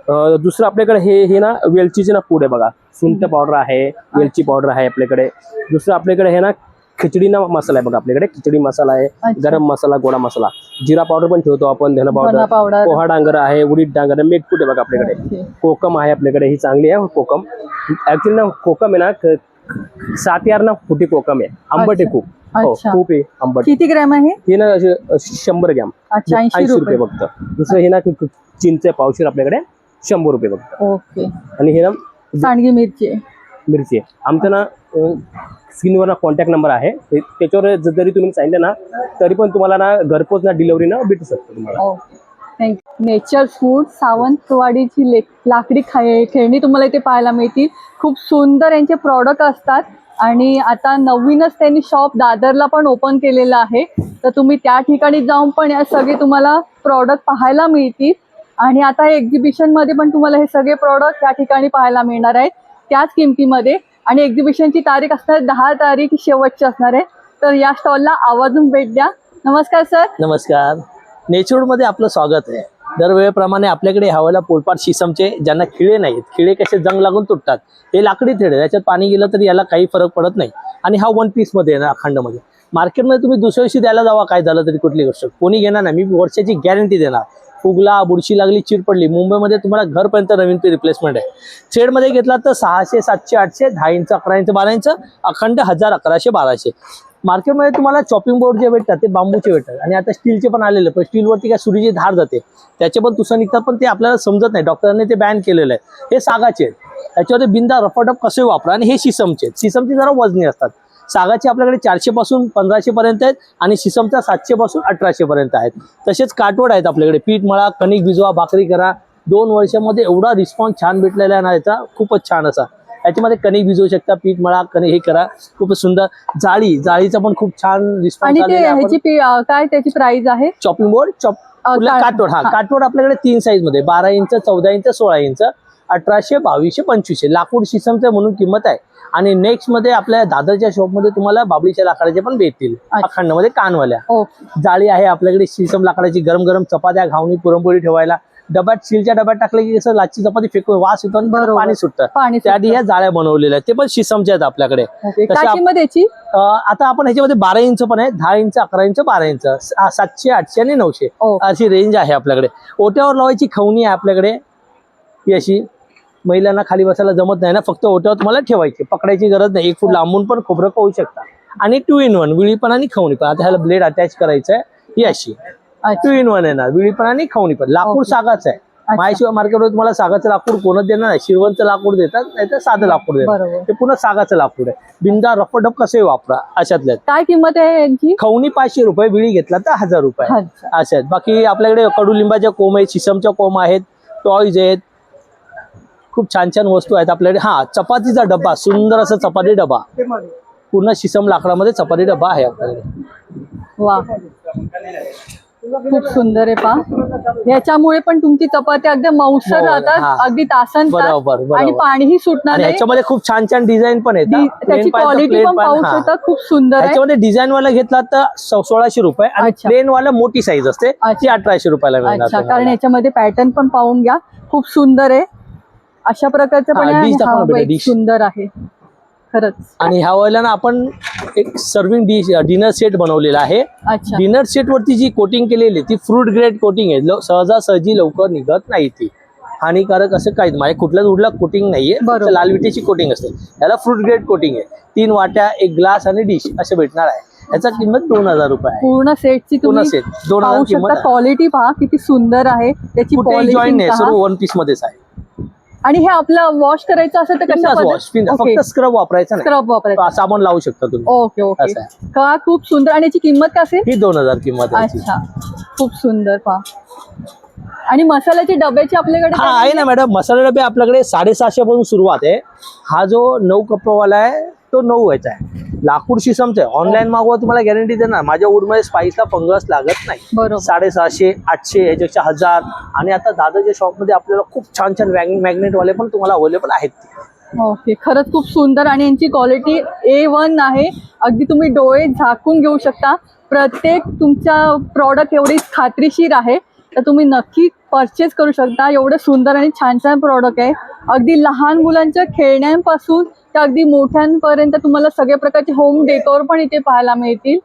दुसरं आपल्याकडे हे ना वेलचीचे ना पूड आहे बघा. सुंठ पावडर आहे, वेलची पावडर आहे आपल्याकडे. दुसरं आपल्याकडे हे ना खिचडी ना मसाला आहे बघा आपल्याकडे. खिचडी मसाला आहे, गरम मसाला, गोडा मसाला, जिरा पावडर पण ठेवतो आपण, धना धना पावडर, पावडर, पोहा डांगर आहे, उडीद डांगर, मेटकूट आहे बघा आपल्याकडे. कोकम आहे आपल्याकडे, ही चांगली आहे कोकम. ऍक्च्युली ना कोकम आहे ना 7 यार ना फुटी कोकम आहे. आंबट आहे खूप. हो, अच्छा. खूप आहे आंबट. किती ग्रॅम आहे? हे ना 100 ग्रॅम. अच्छा, 80 रुपये फक्त. दुसरं हे ना चिंच पावशेर आपल्याकडे 100 रुपये फक्त. ओके. आणि हे ना सांडगी मिरची आहे. मिरची आहे. आमचं ना स्क्रीनवर ना कॉन्टॅक्ट नंबर आहे. त्याच्यावर जरी तुम्ही सांगितलं ना तरी पण तुम्हाला ना घरपोच ना डिलिव्हरी ना भेटू शकतो तुम्हाला. थँक्यू. नेचर फूड सावंतवाडीची लाकडी खेळणी तुम्हाला इथे पाहायला मिळतील. खूप सुंदर यांचे प्रॉडक्ट असतात. आणि आता नवीनच त्यांनी शॉप दादरला पण ओपन केलेलं आहे. तर तुम्ही त्या ठिकाणी जाऊन पण या सगळे तुम्हाला प्रॉडक्ट पाहायला मिळतील. आणि आता एक्झिबिशन मध्ये पण तुम्हाला हे सगळे प्रॉडक्ट त्या ठिकाणी पाहायला मिळणार आहेत त्याच किमतीमध्ये. आणि एक्झिबिशनची तारीख असणार 10 तारीख शेवटची असणार आहे. तर या स्टॉलला आवर्जून भेट द्या. नमस्कार सर. नमस्कार. नेचरमध्ये आपलं स्वागत आहे. दरवेळेप्रमाणे आपल्याकडे हवाला पोलपाट शिसमचे ज्यांना खिळे नाहीत, खिळे कसे जंग लागून तुटतात, हे लाकडी थेडे, याच्यात पाणी गेलं तरी याला काही फरक पडत नाही. आणि हा 1 पीसमध्ये आहे ना, अखंडमध्ये. मार्केटमध्ये तुम्ही दुसऱ्या दिवशी द्यायला जावा, काय झालं तरी कुठली गोष्ट कोणी घेणार नाही. मी वर्षाची गॅरंटी देणार. फुगला, बुरशी लागली, चिर पडली, मुंबईमध्ये तुम्हाला घरपर्यंत नवीन रिप्लेसमेंट आहे. थ्रेडमध्ये घेतला तर 600, 700, 800, 10 इंच, 11 इंच, 12 इंच, अखंड 1000, 1100, 1200. मार्केटमध्ये तुम्हाला चॉपिंग बोर्ड जे भेटतात ते बांबूचे भेटतात. आणि आता स्टीलचे पण आलेले, पण स्टीलवरती काय सुरीची धार जाते, त्याचे पण तुसं निघतात, पण ते आपल्याला समजत नाही. डॉक्टरांनी ते बॅन केलेलं आहे. हे सागाचे आहेत, त्याच्यावरती बिंदा रफटप कसे वापरा. आणि हे शिसमचे आहेत. शिसमचे जरा वजनी असतात. सागाचे आपल्याकडे 400 पासून 1500 पर्यंत आहेत आणि शिसमचा 700 पासून 1800 पर्यंत आहेत. तसेच काटवड आहेत आपल्याकडे. पीठ मळा, कणिक भिजवा, भाकरी करा. 2 वर्षामध्ये एवढा रिस्पॉन्स छान भेटलेला आहे ना याचा, खूपच छान असा. याच्यामध्ये कणिक भिजवू शकता, पीठ मळा, कणिक हे करा, खूपच सुंदर. जाळीचा पण खूप छान रिस्पॉन्स आलेला आहे. काय त्याची प्राइस आहे? चॉपिंग बोर्ड, काटवड. हा, काटवड आपल्याकडे 3 साईज मध्ये, 12 इंच, 14 इंच, 16 इंच. 1800, 2200, 2500 लाकूड शिसमचं म्हणून किंमत आहे. आणि नेक्स्ट मध्ये आपल्या दादरच्या शॉप मध्ये तुम्हाला बाबळीच्या लाकडाचे पण भेटतील, अखंड मध्ये कानवाल्या. जाळी आहे आपल्याकडे शिसम लाकडाची, गरम गरम चपात्या, घावणी, पुरणपोळी ठेवायला. डब्यात स्टीलच्या डब्यात टाकले की कसं लाची चपाती फेकून वास येतो आणि पाणी सुटतं, त्यासाठी ह्या जाळ्या बनवलेल्या आहेत. ते पण शिसमच्या आहेत आपल्याकडे. आता आपण ह्याच्यामध्ये 12 इंच पण आहे, 10 इंच, 11 इंच, 12 इंच, 700, 800 आणि 900 अशी रेंज आहे आपल्याकडे. ओट्यावर लावायची खवणी आहे आपल्याकडे. ही अशी महिलांना खाली बसायला जमत नाही ना, फक्त ओट्यावर तुम्हाला ठेवायची, पकडायची गरज नाही. 1 फूट लांबून पण खोबरं पाहू शकता. आणि 2 in 1 विळी पण आणि खवणी पण. आता ह्याला ब्लेड अटॅच करायचं आहे. ही अशी 2 in 1 येणार, विळी पण आणि खवणी पण. लाकूड सागाचं आहे. माहेशिवाय मार्केटवर तुम्हाला सागाचं लाकूड कोणच देणार नाही. शिरवंचं लाकूड देतात, नाही तर साधं लाकूड देतात. ते पुन्हा सागाचं लाकूड आहे. बिंदा रफडप कसे वापरा अशातले. काय किंमत आहे यांची? खवणी 500 रुपये, विळी घेतला तर 1000 रुपये अशा आहेत. बाकी आपल्याकडे कडुलिंबाच्या कोंब आहेत, शिसमच्या कोंब आहेत, टॉयज आहेत, खूप छान छान वस्तू आहेत आपल्याकडे. हा, चपातीचा डब्बा, सुंदर असा चपाती डबा, पूर्ण शिसम लाकडामध्ये चपाती डबा आहे आपल्याकडे. वा, खूप सुंदर आहे. पहा, याच्यामुळे पण तुमची चपाती अगदी मऊसर राहतात, अगदी तासन आणि पाणीही सुटणार नाही. याच्यामध्ये खूप छान छान डिझाईन पण आहेत. त्याची क्वालिटी पण पाहू शकता, खूप सुंदर आहे. याच्यामध्ये डिझाईन वाला घेतला तर 1600 रुपये आणि प्लेन वाला मोठी साईज असते ती 1800 रुपयाला मिळणार. कारण याच्यामध्ये पॅटर्न पण पाहून घ्या, खूप सुंदर आहे. अशा प्रकारचं पण सुंदर आहे खरंच. आणि ह्या वेळेला ना आपण एक सर्विंग डिनर सेट बनवलेला आहे. डिनर सेट वरती जी कोटिंग केलेली ती फ्रूट ग्रेड कोटिंग आहे. सहजासहजी लवकर निघत नाही, ती हानिकारक असं काहीच माझ्या कुठल्याच उडला कोटिंग नाहीये, लाल विटेची कोटिंग असते. याला फ्रूट ग्रेड कोटिंग आहे. 3 वाट्या, 1 ग्लास आणि डिश असे भेटणार आहे. याचा किंमत 2000 रुपये आहे. पूर्ण सेटची पूर्ण सेट 2000 किंमत. क्वालिटी पहा किती सुंदर आहे. त्याची जॉईन आहे, सर्व 1 पीस मध्येच आहे. आणि हे आपलं वॉश करायचं असेल तर कसं? फक्त स्क्रब वापरायचा नाही, स्क्रब वापरायचं, साबण लावू शकता तुम्ही. Okay okay. का खूप सुंदर. आणि याची किंमत काय असेल? ही 2000 किंमत आहे. अच्छा, खूप सुंदर. पहा, आणि मसाल्याचे डब्याचे आपल्याकडे आहे ना मॅडम. मसाला डबे आपल्याकडे 750 पासून सुरुवात आहे. हा जो 9 कप्पावाला आहे तो 9 व्हायचा आहे. लाकूड शिसमचं आहे. ऑनलाईन मागवा, तुम्हाला गॅरंटी देणार माझ्या वूडमध्ये स्पाइसला फंगस लागत नाही. 750, 800, याच्यापेक्षा 1000. आणि आता दादाच्या शॉपमध्ये आपल्याला खूप छान छान मॅग्नेट वाले पण तुम्हाला अवेलेबल आहेत. ओके, खरंच खूप सुंदर. आणि यांची क्वालिटी A1 आहे. अगदी तुम्ही डोळे झाकून घेऊ शकता. प्रत्येक तुमच्या प्रॉडक्ट एवढी खात्रीशीर आहे तर तुम्ही नक्की परचेस करू शकता. एवढं सुंदर आणि छान छान प्रॉडक्ट आहे. अगदी लहान मुलांच्या खेळण्यांपासून तर अगदी मोठ्यांपर्यंत तुम्हाला सगळ्या प्रकारचे होम डेकोर पण इथे पाहायला मिळतील.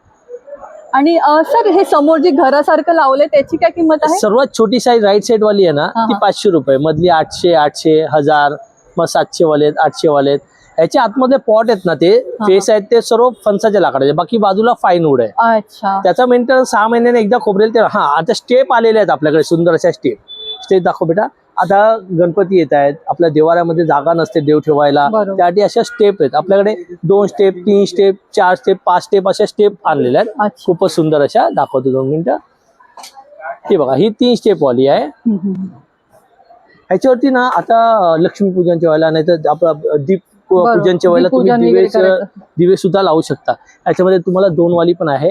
आणि सर, हे समोर जे घरासारखं लावलंय त्याची काय किंमत आहे? सर्वात छोटी साईज राईट साईड वाली आहे ना, ती 500 रुपये. मधली 800, 800, 1000, मग 700 वाले आहेत, 800 वाले आहेत. याच्या आतमध्ये पॉट आहेत ना, ते फेस आहेत ते सर्व फणसाच्या लाकडाचे, बाकी बाजूला फाईन वूड आहे. अच्छा, त्याचा मेंटेनन्स 6 महिन्याने एकदा खोबरेल. ते हा, आता स्टेप आलेले आहेत आपल्याकडे, सुंदर अशा स्टेप दाखव बेटा. आता गणपती येत आहेत, आपल्या देवाऱ्यामध्ये जागा नसते देव ठेवायला, त्यासाठी अशा स्टेप आहेत आपल्याकडे. 2 स्टेप, 3 स्टेप, 4 स्टेप, 5 स्टेप अशा स्टेप आणलेल्या आहेत. खूपच सुंदर अशा. दाखवतो 2 मिनिटं. ही बघा, ही 3 स्टेप वाली आहे. ह्याच्यावरती ना आता लक्ष्मीपूजनच्या वेळेला, नाही तर आपला दीप पूजनच्या वेळेला तुम्ही दिवे सुद्धा लावू शकता. याच्यामध्ये तुम्हाला 2 वाली पण आहे,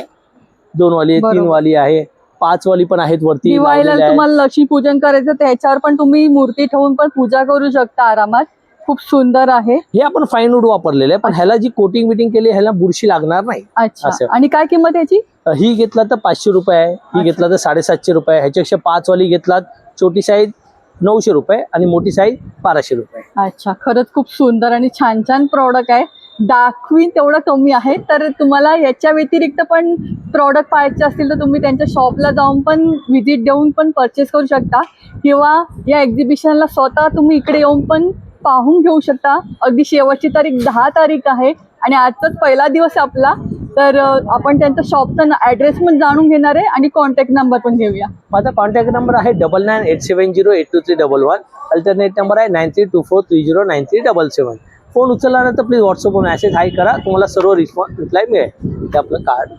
2 वाली, 3 वाली आहे, 5 वाली पण आहेत वरती. दिवाळीला तुम्हाला लक्ष्मी पूजन करायचं त्याच्यावर पण तुम्ही मूर्ती ठेवून पण पूजा करू शकता आरामात. खूप सुंदर आहे. हे आपण फाईन वूड वापरलेलं आहे, पण ह्याला जी कोटिंग बिटिंग केली ह्याला बुरशी लागणार नाही. अच्छा, आणि काय किंमत याची? ही घेतला तर 500 रुपये आहे, ही घेतला तर 750 रुपये. ह्याच्यापेक्षा 5 वाली घेतलात, छोटी साईज 900 रुपये आणि मोठी साईज 1200 रुपये. अच्छा, खरंच खूप सुंदर आणि छान छान प्रॉडक्ट आहे. दाखवीन तेवढं कमी आहे. तर तुम्हाला याच्या व्यतिरिक्त पण प्रॉडक्ट पाहायचे असतील तर तुम्ही त्यांच्या शॉपला जाऊन पण व्हिजिट देऊन पण परचेस करू शकता, किंवा या एक्झिबिशनला स्वतः तुम्ही इकडे येऊन पण पाहून घेऊ शकता. अगदी शेवटची तारीख 10 तारीख आहे आणि आजचाच पहिला दिवस आहे आपला. तर आपण त्यांच्या शॉपचा ॲड्रेस पण जाणून घेणार आहे आणि कॉन्टॅक्ट नंबर पण घेऊया. माझा कॉन्टॅक्ट नंबर आहे 9987082311. अल्टरनेट नंबर आहे 9324309377. फोन उचलल्यानंतर प्लीज व्हॉट्सअपवर मेसेज हाय करा, तुम्हाला सर्व रिप्लाय मिळेल. ते आपलं कार्ड.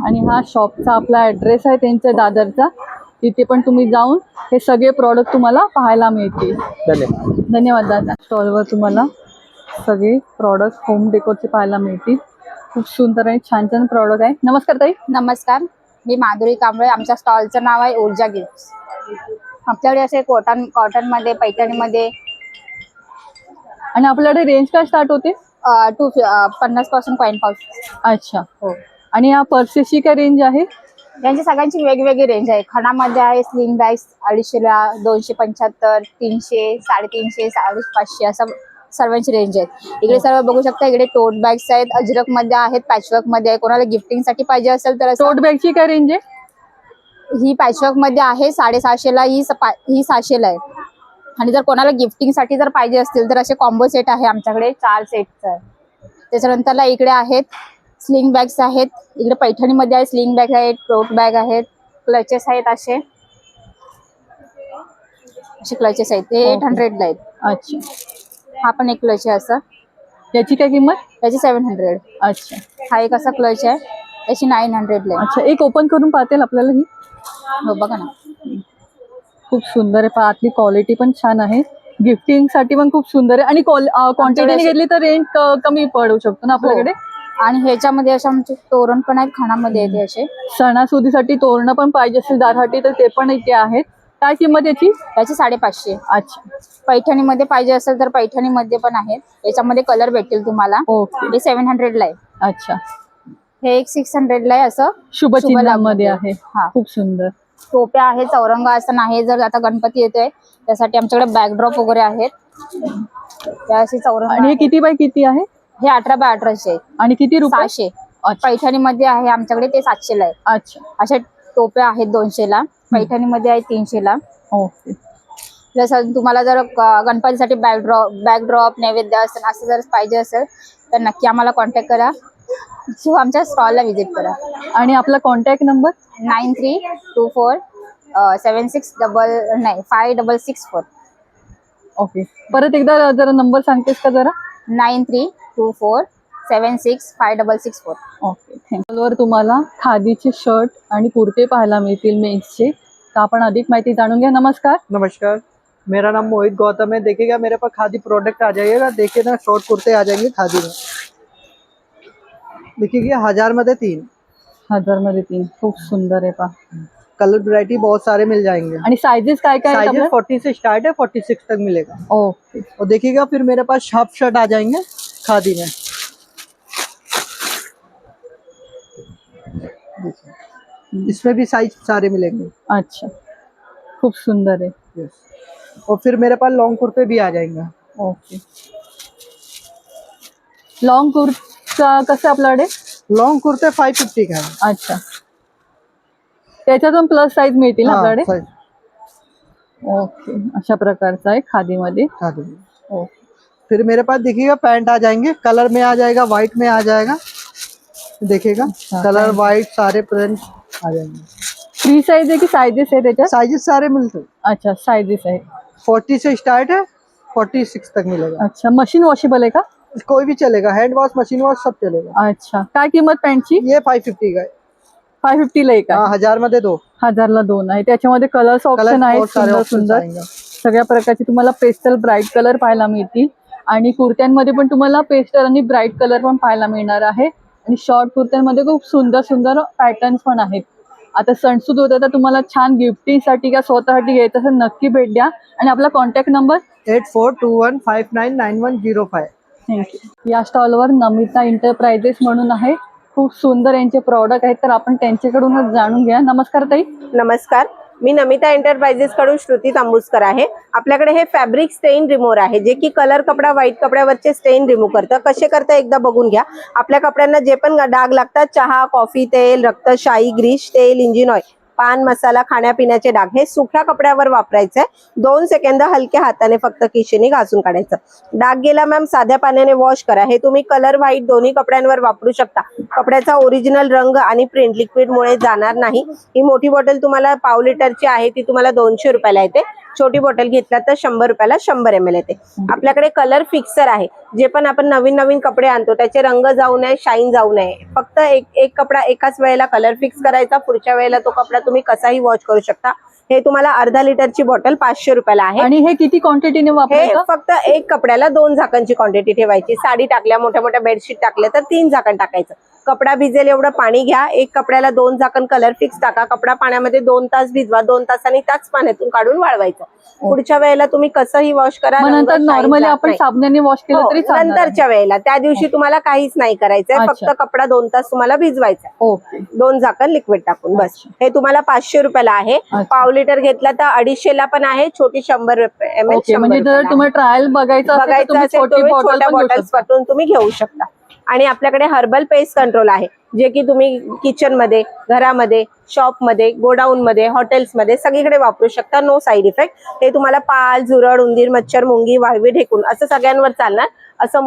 आणि हा शॉपचा आपला ॲड्रेस आहे त्यांच्या दादरचा. तिथे पण तुम्ही जाऊन हे सगळे प्रॉडक्ट तुम्हाला पाहायला मिळतील. धन्यवाद. धन्यवाद दादा. स्टॉलवर तुम्हाला सगळे प्रॉडक्ट होम डेकोरचे पाहायला मिळतील. खूप सुंदर आणि छान छान प्रॉडक्ट आहे. नमस्कार ताई. नमस्कार, मी माधुरी कांबळे. आमच्या स्टॉलचं नाव आहे ऊर्जा गिफ्ट्स. आपल्याकडे असे कॉटनमध्ये, पैठणीमध्ये आणि आपल्याकडे रेंज काय स्टार्ट होते? 50 पासून कॉइन पाऊच. अच्छा हो. आणि या पर्सेसची काय रेंज आहे? यांची सगळ्यांची वेगवेगळी रेंज आहे. खणामध्ये आहे स्लिंग बॅग्स 250ला, 275, 300, 350, 550 असं सर्वांची रेंज आहे. इकडे सर्व बघू शकता. इकडे टोट बॅग्स आहेत, अजरक मध्ये आहेत, पॅचवर्क मध्ये आहे. कोणाला गिफ्टिंग साठी पाहिजे असेल तर टोट बॅगची काय रेंज आहे? ही पॅचवर्क मध्ये आहे 650ला, ही 700ला आहे. आणि जर कोणाला गिफ्टिंग साठी जर पाहिजे असतील तर असे कॉम्बो सेट आहे आमच्याकडे, 4 सेटचा आहे. त्याच्यानंतरला इकडे आहेत स्लिंग बॅग्स आहेत. इकडे पैठणीमध्ये आहे स्लिंग बॅग आहेत, टोट बॅग आहेत, क्लचेस आहेत. असे क्लचेस आहेत, ते 800ला आहेत. अच्छा. हा पण एक क्लच आहे असं. याची काय किंमत? त्याची 700. अच्छा. हा एक असा क्लच आहे, त्याची 900ला आहे. अच्छा, एक ओपन करून पाहतील आपल्याला ही? हो बघा ना, खूप सुंदर आहे. आतली क्वालिटी पण छान आहे. गिफ्टिंग साठी पण खूप सुंदर आहे. आणि क्वांटिटीने घेतली तर रेंट कमी पडू शकतो ना आपल्याकडे. आणि ह्याच्यामध्ये अशा आमचे तोरण पण आहेत, खानामध्ये येते असे. सणासुदीसाठी तोरण पण पाहिजे असेल दारासाठी तर ते पण इथे आहेत. काय किंमत याची? याची 550. अच्छा. पैठणीमध्ये पाहिजे असेल तर पैठणीमध्ये पण आहेत. याच्यामध्ये कलर भेटतील तुम्हाला. ओके. हे 700ला आहे. अच्छा. हे एक 600ला आहे असं शुभचिन्हामध्ये आहे. हा, खूप सुंदर. टोप्या आहेत, चौरंग आसन आहे. जर आता गणपती येतोय त्यासाठी आमच्याकडे बॅकड्रॉप वगैरे आहेत. त्याशी चौरंग. आणि हे किती बाय किती आहे? हे 18 बाय 1800 आहे. आणि किती रुपये? 600. पैठणीमध्ये आहे आमच्याकडे, ते 700ला आहे. अच्छा. अशा टोप्या आहेत 200ला. पैठणीमध्ये आहे 300ला. ओके. प्लस तुम्हाला जर गणपतीसाठी बॅकड्रॉप नैवेद्य असं जर पाहिजे असेल तर नक्की आम्हाला कॉन्टॅक्ट करा किंवा आमच्या स्टॉलला व्हिजिट करा. आणि आपला कॉन्टॅक्ट नंबर? 93245664. ओके. परत एकदा जरा नंबर सांगतेस का जरा? 9324765664. Okay, thank you. तुम्हाला खादीचे शर्ट आणि कुर्ते पाहायला मिळतील मेन्सचे. तर आपण अधिक माहिती जाणून घ्या. नमस्कार. नमस्कार, मेरा नाम मोहित गौतम है. देखिएगा मेरे पास खादी प्रोडक्ट आ जाइएगा. देखिए ना, शॉर्ट कुर्ते आ जाएंगे खादी में. देखिए 1000 मध्ये 3. 1000 मध्ये 3. खूप सुंदर आहे पहा. कलर वैरायटी बहुत सारे मिल जाएंगे. आणि साइजेस काय काय आहेत साइजेस 40 से स्टार्ट है, 46 तक मिलेगा. ओके. और देखिएगा फिर मेरे पास हाफ शर्ट आ जाएंगे खादी में. इसमें भी साइज सारे मिलेंगे. अच्छा, खूप सुंदर है. यस. और फिर मेरे पास लॉन्ग कुर्ते भी आ जाएंगे. ओके. लॉन्ग कुर्ता कसं आपल्याकडे? लॉन्ग कुर्ते 550 का है. अच्छा. त्याच्यातून प्लस साइज मिळतील हाँ, आपल्याकडे? size. ओके. अशा प्रकारचा आहे खादीमध्ये. खादी में. ओके. फिर मेरे पास देखिएगा पैंट आ जाएंगे. कलर में आ जाएगा, व्हाइट में आ जाएगा. देखिएगा कलर व्हाइट सारे प्रिंट आ जाएंगे. फ्री साइज है कि साइजेस है त्याच्यात? साइजेस सारे मिलते हैं. अच्छा, साइजेस है. 40 से स्टार्ट है, 46 तक मिलेगा. अच्छा. मशीन वॉशेबल है का? कोई भी चलेगा, हैंड वॉश, मशीन वॉश सब चलेगा. अच्छा. काय किंमत पॅन्टची? ये 550 का है. 550 ला एक आहे. हाँ, 1000 मध्ये 2. 1000 ला 2 आहे. त्याच्यामध्ये कलर्स ऑप्शन आहेत. सुंदर सुंदर सगळ्या प्रकारचे तुम्हाला पेस्टल ब्राईट कलर पाहायला मिळतील. आणि कुर्त्यांमध्ये पण तुम्हाला पेस्टल आणि ब्राईट कलर पण पाहायला मिळणार आहे. आणि शॉर्ट कुर्त्यांमध्ये खूप सुंदर सुंदर पॅटर्न्स पण आहेत. आता सणसूद होतं तर तुम्हाला छान गिफ्टिंगसाठी किंवा स्वतःसाठी घ्यायचं असेल नक्की भेट द्या. आणि आपला कॉन्टॅक्ट नंबर? 8421599105. थँक्यू. या स्टॉलवर नमिता एंटरप्राइजेस म्हणून आहे. खूप सुंदर यांचे प्रॉडक्ट आहेत, तर आपण त्यांच्याकडूनच जाणून घ्या. नमस्कार ताई. नमस्कार, मी नमिता एंटरप्राइजेस कडून श्रुती तांबूसकर आहे. आपल्याकडे हे फॅब्रिक स्टेन रिमूव्हर आहे, जे की कलर कपडा व्हाईट कपड्यावरचे स्टेन रिमूव्ह करतं. कसे करतं एकदा बघून घ्या. आपल्या कपड्यांना जे पण डाग लागतात, चहा, कॉफी तेल, रक्तशाई, ग्रीस तेल, इंजिन ऑइल, पान मसाला, खाण्यापिण्याचे डाग, हे सुक्या कपड्यावर वापरायचं आहे. 2 सेकंद हलक्या हाताने फक्त खिशेने घासून काढायचं. डाग गेला मॅम, साध्या पाण्याने वॉश करा. हे तुम्ही कलर व्हाईट दोन्ही कपड्यांवर वापरू शकता. कपड्याचा ओरिजिनल रंग आणि प्रिंट लिक्विडमुळे जाणार नाही. ही मोठी बॉटल तुम्हाला पाव लिटरची आहे, ती तुम्हाला 200 रुपयाला येते. छोटी बॉटल घेतला तर 100 रुपयाला 100 ml येते. आपल्याकडे कलर फिक्सर आहे, जे पण आपण नवीन नवीन कपडे आणतो त्याचे रंग जाऊ नये, शाईन जाऊ नये. फक्त एक कपडा एकाच वेळेला कलर फिक्स करायचा, पुढच्या वेळेला तो कपडा तुम्ही कसाही वॉश करू शकता. हे तुम्हाला अर्धा लिटरची बॉटल 500 रुपयाला आहे. आणि हे किती क्वांटिटीने हे वापरायचं? फक्त एक कपड्याला 2 झाकणची क्वांटिटी ठेवायची. साडी टाकल्या, मोठ्या मोठ्या बेडशीट टाकल्या तर 3 झाकण टाकायचं. कपडा भिजेल एवढं पाणी घ्या, एक कपड्याला 2 झाकण कलर फिक्स टाका. कपडा पाण्यामध्ये 2 तास भिजवा, 2 तासांनी त्याच पाण्यातून काढून वाळवायचं. पुढच्या वेळेला तुम्ही कसंही वॉश करा. मग रंग नंतर शाईन नॉर्मली जात आपण नाही. साबणाने वॉश केलं हो, तरी चालणार आहे? नंतरच्या वेळेला त्या दिवशी तुम्हाला काहीच नाही करायचंय. अच्छा. फक्त कपडा 2 तास तुम्हाला भिजवायचा. ओके. 2 झाकण लिक्विड टाकून बस. हे तुम्हाला 500 रुपयाला आहे. पाव लिटर घेतला तर 250 ला पण आहे. छोटी 100 ml. ओके, म्हणजे जर तुम्हाला ट्रायल बघायचं असेल तर तुम्ही छोटी बॉटल छोट्या पण घेऊ बॉटल्स शकता. वाटून तुम्ही घेऊ शकता. आणि आपल्याकडे हर्बल पेस्ट कंट्रोल आहे, जे की तुम्ही किचन मध्ये, घरामध्ये, शॉप मध्ये, गोडाऊन मध्ये, हॉटेल्स मध्ये सगळीकडे वापरू शकता. No side effect. हे तुम्हाला पाल, झुरळ, उंदीर, मच्छर, मुंगी, वाळवी, ढेकून असं सगळ्यांवर चालणार. असं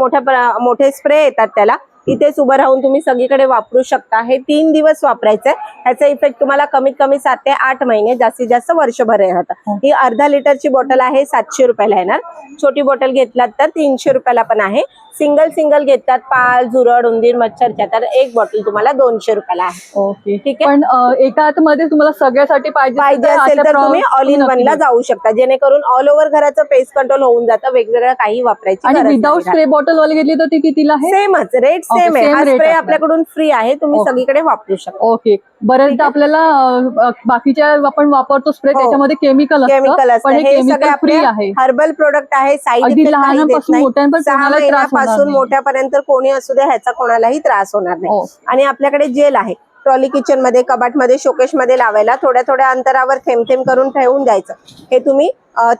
मोठे स्प्रे येतात त्याला. इथेच उभं राहून तुम्ही सगळीकडे वापरू शकता. हे 3 दिवस वापरायचंय. ह्याचा इफेक्ट तुम्हाला कमीत कमी 7 ते 8 महिने, जास्तीत जास्त वर्षभर राहतं. ही अर्धा लिटरची बॉटल आहे, 700 रुपयाला येणार. छोटी बॉटल घेतलात तर 300 रुपयाला पण आहे. सिंगल घेतलात पाल, झुरळ, उंदीर, मच्छरच्या तर एक बॉटल तुम्हाला 200 रुपयाला आहे. ओके, ठीक आहे. पण एका आतमध्ये तुम्हाला सगळ्यासाठी पाहिजे असेल तर तुम्ही ऑल इन वन ला जाऊ शकता, जेणेकरून ऑल ओव्हर घराचं पेस्ट कंट्रोल होऊन जातं. वेगवेगळं काही वापरायची आणि गरज विदाउट नाही. स्प्रे बॉटल वाली घेतली तर ती कितीला आहे? सेमच रेट, सेम आहे. हा same rate स्प्रे असणार. आपल्याकडून फ्री आहे, तुम्ही सगळीकडे वापरू शकता. ओके. बऱ्याचदा आपल्याला बाकीच्या आपण वापरतो स्प्रे हो. त्याच्यामध्ये केमिकल केमिकल पण हे हे सगळे केमिकल फ्री आपले आहे. हर्बल प्रोडक्ट आहे. साईड अगदी इफेक्ट काही देत लहानापासून नाही. मोठ्यांपर्यंत 6 कोणाला त्रास होणार महिन्यापासून नाही. मोठ्यापर्यंत कोणी असू दे, ह्याचा कोणालाही त्रास होणार हो. नाही. आणि आपल्याकडे जेल आहे. ट्रॉली किचन मध्ये, कबाट मध्ये, शोकेश मध्ये लावायला थोड्या थोड्या अंतरावर थेंब थेंब करून ठेवून द्यायचं. हे तुम्ही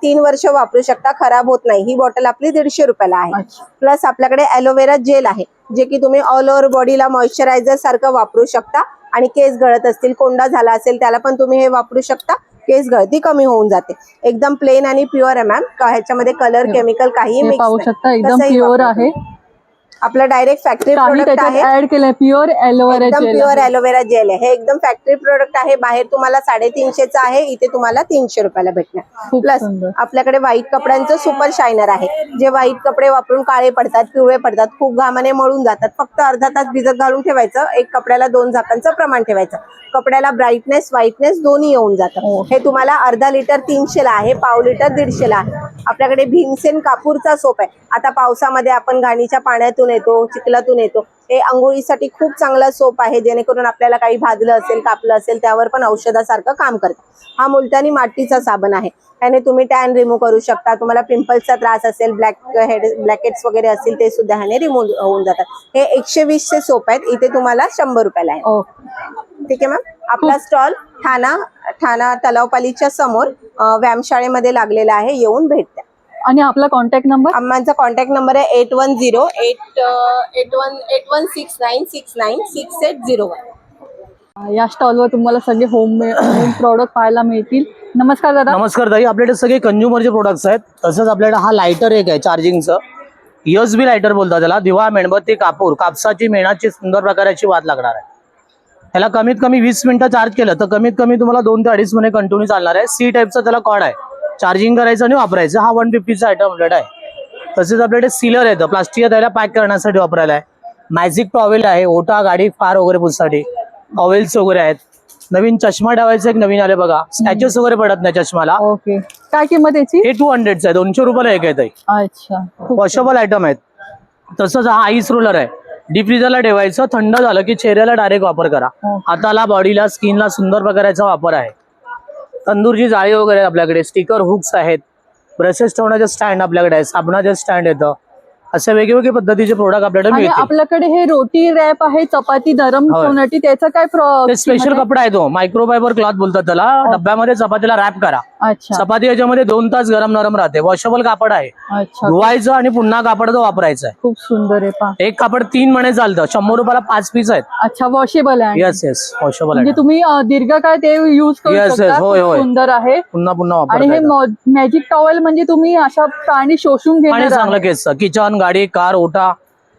3 वर्ष वापरू शकता, खराब होत नाही. ही बॉटल आपली 150 रुपयाला आहे. प्लस आपल्याकडे ॲलोवेरा जेल आहे, जे की तुम्ही ऑल ओव्हर बॉडीला मॉइश्चरायझर सारखं वापरू शकता. आणि केस गळत असतील, कोंडा झाला असेल, त्याला पण तुम्ही हे वापरू शकता. केस गळती कमी होऊन जाते. एकदम प्लेन आणि प्युअर आहे मॅम. ह्याच्यामध्ये कलर, केमिकल काही हे मिक्स पाहू शकता, एकदम कसंही प्युअर वापरू आहे. आपला डायरेक्ट फॅक्टरी काही प्रोडक्ट त्याच्यात आहे. ऍड केलंय प्युअर एलोवेरा एकदम जेल. प्युअर ॲलोवेरा जेल आहे. हे एकदम फॅक्टरी प्रोडक्ट आहे. बाहेर तुम्हाला 350 आहे, इथे तुम्हाला 300 रुपयाला भेटणार. खूप प्लस सुंदर. आपल्याकडे व्हाईट कपड्यांचं सुपर शायनर आहे, जे व्हाईट कपडे वापरून काळे पडतात, पिवळे पडतात, खूप घामाने मळून जातात. फक्त अर्धा तास भिजत घालून ठेवायचं. एक कपड्याला 2 झाकणचं प्रमाण ठेवायचं. कपड्याला ब्राईटनेस, व्हाईटनेस दोन्ही येऊन जातं. हे तुम्हाला अर्धा लिटर 300 ला आहे, पाव लिटर 150 ला आहे. आपल्याकडे भीमसेन कापूरचा सोप आहे. आता पावसामध्ये आपण घाणीच्या पाण्यातून येतो, चिखलातून येतो. हे आंघोळीसाठी खूप चांगला सोप आहे, जेणेकरून आपल्याला काही भाजलं असेल, कापलं असेल, त्यावर पण औषधासारखं काम करतं. हा मुलतानी मातीचा साबण आहे. त्याने तुम्ही टॅन रिमूव्ह करू शकता. तुम्हाला पिंपल्सचा त्रास असेल, ब्लॅकेट्स वगैरे असतील, ते सुद्धा ह्याने रिमूव्ह होऊन जातात. हे 120 चे सोप आहेत. इथे तुम्हाला 100 रुपयाला आहे. ठीक आहे मॅम. आपला स्टॉल ठाणा तलावपालीच्या समोर व्यायामशाळेमध्ये लागलेला आहे. येऊन भेट द्या. आणि आपला कॉन्टॅक्ट नंबर? आमचा कॉन्टॅक्ट नंबर आहे 810869696801. या स्टॉलवर तुम्हाला सगळे होम प्रोडक्ट पाहायला मिळतील. नमस्कार दादा. नमस्कार ताई. आपल्याकडे सगळे कंझ्युमरचे प्रोडक्ट्स आहेत. तसंच आपल्याकडे हा लायटर एक आहे चार्जिंगचं, USB लायटर बोलतात त्याला. दिवा, मेणबत्ती, कापूर, कापसाची, मेणाची सुंदर प्रकारची वात लागणार आहे. त्याला कमीत कमी 20 मिनिटं चार्ज केलं तर कमीत कमी तुम्हाला 2 ते 2.5 महिने कंटिन्यू चालणार आहे. C टाईपचा त्याला कॉर्ड आहे, चार्जिंग करायचं आणि वापरायचं. हा 150चा आयटम आपल्याकडे आहे. तसेच आपल्याकडे सीलर येतं, प्लास्टिक त्याला पॅक करण्यासाठी वापरायला आहे. मॅजिक टॉवेल आहे, ओटा, गाडी, फार वगैरे पुससाठी. टॉवेल्स वगैरे आहेत. नवीन चष्मा ठेवायचं एक नवीन आले बघा, स्क्रॅचेस वगैरे पडत नाही चष्माला. ओके. काय किंमत याची? हे 200चं आहे, 200 रुपयाला एक आहे ताई. अच्छा. वॉशेबल आयटम आहेत. तसंच हा आईस रोलर आहे, डीप फ्रीजरला ठेवायचं, थंड झालं की चेहऱ्याला डायरेक्ट वापर करा. हाताला, बॉडीला, स्किनला सुंदर प्रकाराचा वापर आहे. तंदूरची जाळी वगैरे आपल्याकडे, स्टिकर हुक्स आहेत, ब्रशेस ठेवण्याचे स्टँड आपल्याकडे आहे, साबणाचे स्टँड येतं. असे वेगवेगळे पद्धतीचे प्रोडक्ट आपल्याकडे आणि मिळतील. आपल्याकडे हे रोटी रॅप आहे, चपाती नरम ठेवण्यासाठी. त्याचा काय ते स्पेशल कपडा आहे तो, मायक्रोफायबर क्लॉथ बोलतात त्याला. डब्यामध्ये चपातीला रॅप करा. अच्छा. चपाती याच्यामध्ये 2 तास गरम नरम राहते. वॉशेबल कापड आहे, अच्छा. धुवायचं आणि पुन्हा कापडाचं वापरायचं आहे. खूप सुंदर आहे. पहा, एक कापड 3 महिने चालतं. 100 रुपयाला 5 पीस आहेत. अच्छा. वॉशेबल आहे. येस वॉशेबल म्हणजे आहे. तुम्ही दीर्घकाळ ते युज करू Yes, शकता. yes. होय, खूप होय. सुंदर आहे. पुन्हा पुन्हा आणि हे वापरता मॅजिक टॉवेल म्हणजे तुम्ही अशा पाणी शोषून आणि घेणार चांगलं आहे. केस, किचन, गाडी, कार, ओटा,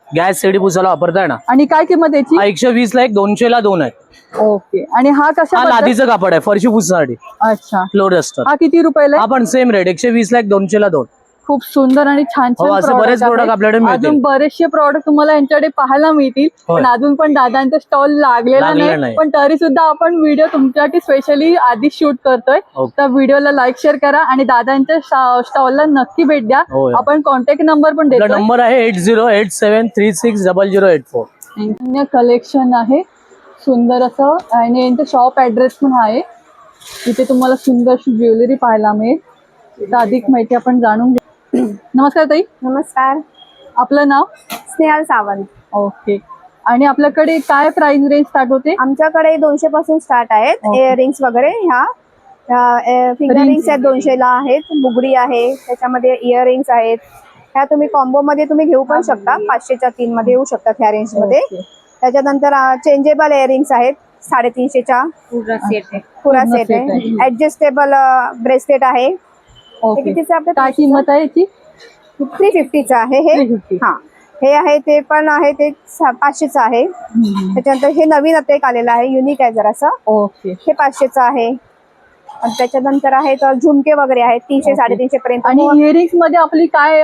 गॅस, शेडी पुसायला वापरताय ना. आणि काय किंमत याची? 120 ला एक, 200 ला 2 आहेत. ओके. आणि हा कशा? हा लादीचं कापड आहे, फरशी पुसासाठी, अच्छा. Floor duster. हा किती रुपयाला आहे? हा पण सेम रेट, 120 ला एक, 200 ला 2. खूप सुंदर आणि छान हो, छान असे बरेच product product आहेत. आपल्याकडे मिळतील. अजून बरेचसे प्रॉडक्ट तुम्हाला यांच्याकडे पाहायला मिळतील. होय. पण अजून पण दादांचा स्टॉल लागलेला लागलेला नाही. नाही. पण तरी सुद्धा आपण व्हिडिओ तुमच्यासाठी स्पेशली आधी शूट करतोय. ओके. तर व्हिडिओला लाईक शेअर करा आणि दादांच्या स्टॉलला नक्की भेट द्या. होय. आपण कॉन्टॅक्ट नंबर पण आपला देतो. नंबर आहे 8087360084. कलेक्शन आहे सुंदर असं आणि यांचं शॉप ऍड्रेस पण आहे. इथे तुम्हाला सुंदरशी ज्वेलरी पाहायला मिळेल. तर अधिक माहिती आपण जाणून घेऊ. नमस्कार ताई. नमस्कार. आपलं नाव? स्नेहल सावंत. ओके. आणि आपल्याकडे काय प्राइस रेंज स्टार्ट होते? आमच्याकडे 200 पासून स्टार्ट आहेत. ओके. इयरिंग्स वगैरे ह्या फिंगर रिंग्स आहेत 200 ला आहेत. बुगडी आहे, त्याच्यामध्ये इयरिंग्स आहेत. ह्या तुम्ही कॉम्बो मध्ये तुम्ही घेऊ पण शकता. 500च्या 3 मध्ये येऊ शकतात ह्या रेंज मध्ये. ओके. त्याच्यानंतर चेंजेबल इयरिंग्स आहेत 350च्या पुरा सेट आहे. ऍडजस्टेबल ब्रेसलेट आहे. हे ओके. कितीचं आपलं? काय किंमत आहे याची? 350चं आहे हे. 350. हा, हे आहे ते पण आहे ते 500चं आहे. त्याच्यानंतर हे नवीन आता एक आलेलं आहे, युनिक आहे जरासं. ओके. हे 500चं आहे. आणि त्याच्यानंतर आहे तर झुमके वगैरे आहेत 300 350 पर्यंत. आणि इयरिंग्स मध्ये आपली काय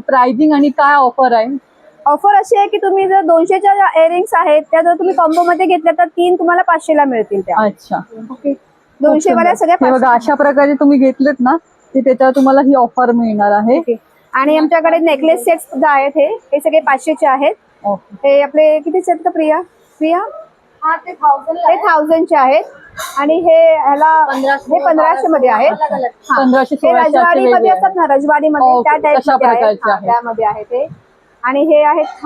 प्राइसिंग आणि काय ऑफर आहे? ऑफर अशी आहे की तुम्ही जर 200च्या इयरिंग्स आहेत त्या जर तुम्ही कॉम्बो मध्ये घेतल्या तर 3 तुम्हाला 500ला मिळतील त्या. अच्छा. ओके. 200 वाल्या सगळ्या हे बघा 500. अशा प्रकारे तुम्ही घेतलेत ना ते त्याच्यावर तुम्हाला ही ऑफर मिळणार आहे. ओके. आणि आमच्याकडे नेकलेस सेट सुद्धा आहेत. हे सगळे 500चे आहेत. ओके. हे आपले कितीचे आहेत का प्रिया? ते 1000चे आहेत. आणि हे ह्याला हे 1500 मध्ये आहेत. 1500, हे 1600 रजवाडी मध्ये वेगळे असतात ना, रजवाडी मध्ये ओके, त्या टाइप तशा मध्ये आहेत. प्रकारचे हा, आहेत. त्यामध्ये आहे ते. आणि हे आहेत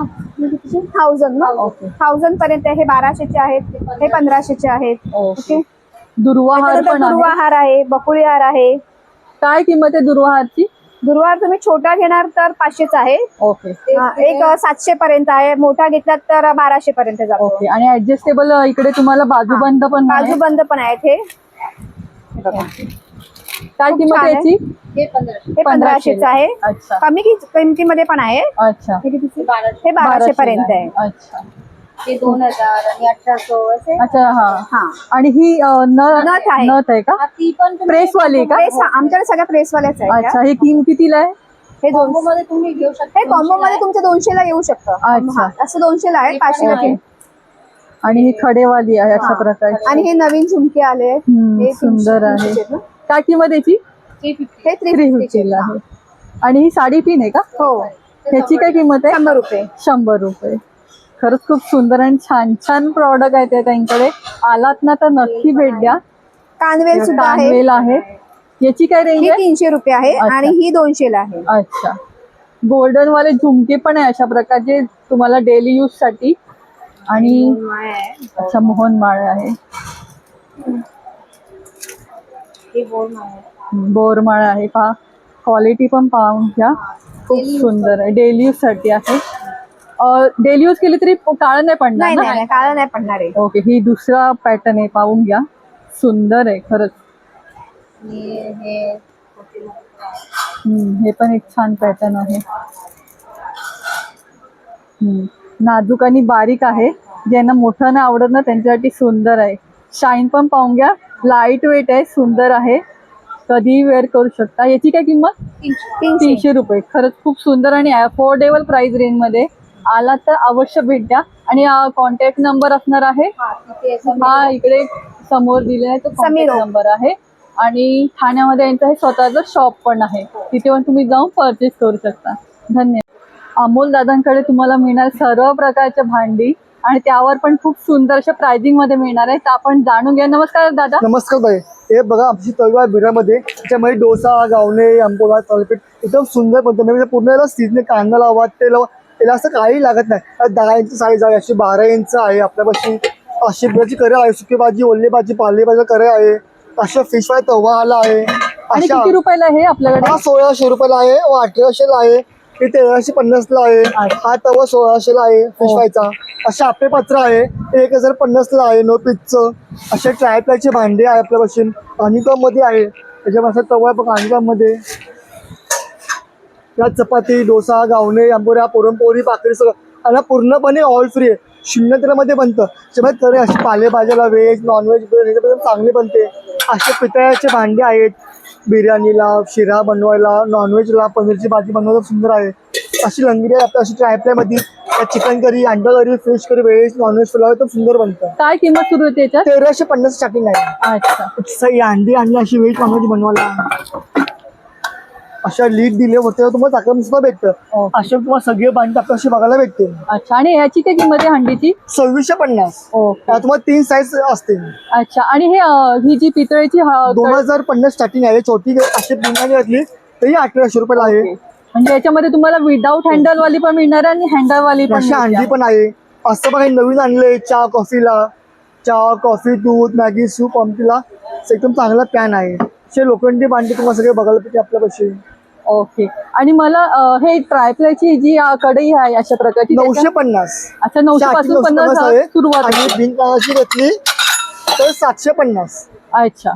1000 ना. ओके. 1000 पर्यंत. हे 1200चे आहेत. हे 1500चे आहेत. ओके. दुर्वाहार त्याच्यानंतर पण आहे. दुर्वाहार आहे, बकुळी हार आहे. काय किंमत आहे दुर्वाहारची? दुर्वाहार तुम्ही छोटा घेणार तर 500चा आहे. ओके. एक 700 पर्यंत आहे. मोठा घेतलात तर 1200 पर्यंत जातो. ओके. आणि ऍडजस्टेबल इकडे तुम्हाला बाजूबंद पण आहे. बाजूबंद पण आहेत. हे काय खूप किंमत छान आहे. याची? हे 1500चं आहे. अच्छा. कमी किमतीमध्ये पण आहे. अच्छा. हे 1200 पर्यंत आहे. अच्छा. हे 2000 आणि 1800 अच्छा. हा. हा. आणि ही नथ आहे. नथ आहे का? ती पण प्रेस वाली आहे का? आमच्याकडे सगळ्या प्रेसवाल्याच आहेत. अच्छा. हे कितीला आहे? हे 200 मध्ये तुम्ही घेऊ शकता. हे कॉम्बो मध्ये तुमच्या 200 ला येऊ शकतं. अच्छा. हा, असं 200 ला आहे. 500 ला ओके. आणि ही खडेवाली आहे अशा प्रकारची. आणि हे नवीन झुमके आले आहेत. हे सुंदर 300 आहे. आहेत ना. काय किंमत याची? हे 350 ला आहे. आणि ही साडी पिन आहे का? हो. ह्याची काय किंमत आहे? 100 रुपये. 100 रुपये. खरंच खूप सुंदर आणि छान छान प्रॉडक्ट आहेत त्यांच्याकडे. आलात ना तर नक्की भेट द्या. कानवेल सुद्धा आहे. कानवेल आहे. याची काय रेंज ही आहे? 300 रुपये आहे. अच्छा. आणि ही 200 ला आहे. अच्छा. गोल्डन वाले झुमके पण आहे अशा प्रकारचे तुम्हाला डेली यूज साठी. आणि अच्छा मोहनमाळ आहे. बोरमाळ आहे. पहा क्वालिटी पण पाहून घ्या. खूप सुंदर आहे. डेली यूज साठी आहे. डेली यूज केली तरी काळं नाही पडणार नाही ना? नाही काळं नाही पडणार आहे. ओके. ही दुसरा पॅटर्न आहे पाहून घ्या. सुंदर आहे खरंच. हे पण एक छान पॅटर्न आहे. नाजूक आणि बारीक आहे. ज्यांना मोठं नाही आवडत ना त्यांच्यासाठी सुंदर आहे. शाईन पण पाहून घ्या. लाईट वेट आहे. सुंदर आहे. कधीही वेअर करू शकता. याची काय किंमत? 300 रुपये. खरंच खूप सुंदर आणि अफोर्डेबल प्राइस रेंज मध्ये. आला तर अवश्य भेट द्या. आणि कॉन्टॅक्ट नंबर असणार आहे हा इकडे समोर दिलेला आहे तो कॉन्टॅक्ट नंबर आहे. आणि ठाण्यामध्ये यांचं हे स्वतःचं शॉप पण आहे. तिथे पण तुम्ही जाऊन परचेस करू शकता. धन्यवाद. अमोल दादांकडे तुम्हाला मिळणार सर्व प्रकारच्या भांडी आणि त्यावर पण खूप सुंदर अशा प्राइसिंग मध्ये मिळणार आहे. तर आपण जाणून घ्या. नमस्कार दादा. नमस्कार ताई. हे बघा आमची तळवार बिरामध्ये त्याच्यामध्ये डोसा, गावणे, आंबोळा, थालीपीठ एकदम सुंदर पद्धतीने म्हणजे पूर्ण याला सिजने कांदा लावा, ते लावा, त्याला असं काही लागत नाही. 10 इंच साईज आहे, अशी 12 इंच आहे आपल्यापाशी. 500 रुपयाची कढई आहे. सुकी भाजी, ओली भाजी, पालेभाजी कढई आहे. अशा फिश फ्राय तवा आला आहे. आणि किती रुपयाला आहे आपल्याकडे? हा 1600 रुपयाला आहे. 1800 ला आहे. हे 1350 ला आहे. हा तवा 1600 ला आहे फिश फ्रायचा. असे आपले पत्र आहे 1050 ला आहे. नो पिचचं. असे ट्रायप्लायचे भांडे आहे आपल्यापासून. हनीकॉम मध्ये आहे. त्याच्यापासून तवा बघा हनीकॉम मध्ये. यात चपाती, डोसा, गावणे, आंबोऱ्या, पुरणपोळी, भाकरी सगळं आणि पूर्णपणे ऑल फ्री आहे. 0 तेलामध्ये बनतं. त्याच्यामुळे करे अशी पालेभाज्याला व्हेज नॉनव्हेज ह्याच्यामध्ये चांगले बनते. असे पितळ्याचे भांडे आहेत बिर्याणीला, शिरा बनवायला, नॉनव्हेजला, पनीरची भाजी बनवायला सुंदर आहे. अशी लंगडी आहे आपल्या अशी ट्रायप्लायमध्ये. चिकन करी, अंडा करी, फिश करी, व्हेज नॉनव्हेज फुलावर एकदम सुंदर बनतं. काय किंमत सुरू होते याच्यात? 1350 स्टार्टिंग आहे. अच्छा. ही अंडी आणली अशी व्हेज नॉनव्हेज बनवायला. अशा लीड दिले होते तुम्हाला चाकरी सुद्धा भेटतं. अशा तुम्हाला सगळे भांडी आपल्या अशी बघायला भेटते. अच्छा. आणि ह्याची काय किंमत आहे हंडीची? 2650. तुम्हाला 3 साईज असते. अच्छा. आणि हे ही जी पितळेची 2050 स्टार्टिंग आहे. छोटी अशी बिंगाणी घातली तरी 1800 रुपयाला आहे. म्हणजे याच्यामध्ये तुम्हाला विदाऊट हँडल वाली पण मिळणार आणि हँडल वाली पण अशी अंडी पण आहे. असं बघा नवीन आणले चहा कॉफीला, चहा कॉफी दूध मॅगी सूप आमटीला एकदम चांगला पॅन आहे. असे लोखंडी भांडी तुम्हाला सगळे बघायला भेटते आपल्यापाशी. ओके. आणि मला हे ट्रायप्लायची जी कढई आहे अशा प्रकारची 950. अच्छा. 900 पासून 50 सुरुवात आणि बिनकामाची घेतली तर 750. अच्छा.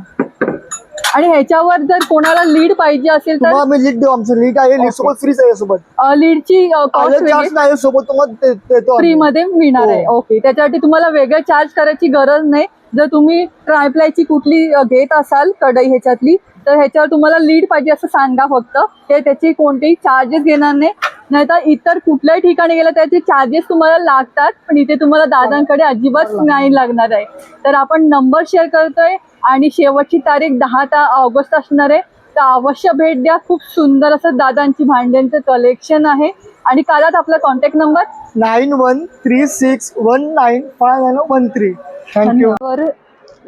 आणि ह्याच्यावर जर कोणाला लीड पाहिजे असेल तर आम्ही लीड देऊ. आमचं लीड आहे, लीड सोबत फ्रीच आहे. सोबत लीडची चार्ज नाही, सोबत तुम्हाला देतो फ्री मध्ये मिळणार आहे. ओके. त्याच्यासाठी तुम्हाला वेगळं चार्ज करायची गरज नाही. जर तुम्ही ट्रायप्लायची कुठली घेत असाल कढई ह्याच्यातली तर ह्याच्यावर तुम्हाला लीड पाहिजे असं सांगा फक्त. ते त्याची कोणतेही चार्जेस घेणार नाही. नाहीतर इतर कुठल्याही ठिकाणी गेलं त्याचे चार्जेस तुम्हाला लागतात, पण इथे तुम्हाला दादांकडे अजिबात नाही लागणार आहे. तर आपण नंबर शेअर करतोय आणि शेवटची तारीख 10 ऑगस्ट असणार आहे. तर अवश्य भेट द्या. खूप सुंदर असं दादांची भांड्यांचं कलेक्शन आहे. आणि काढात आपला कॉन्टॅक्ट नंबर 9136195913. थँक्यू.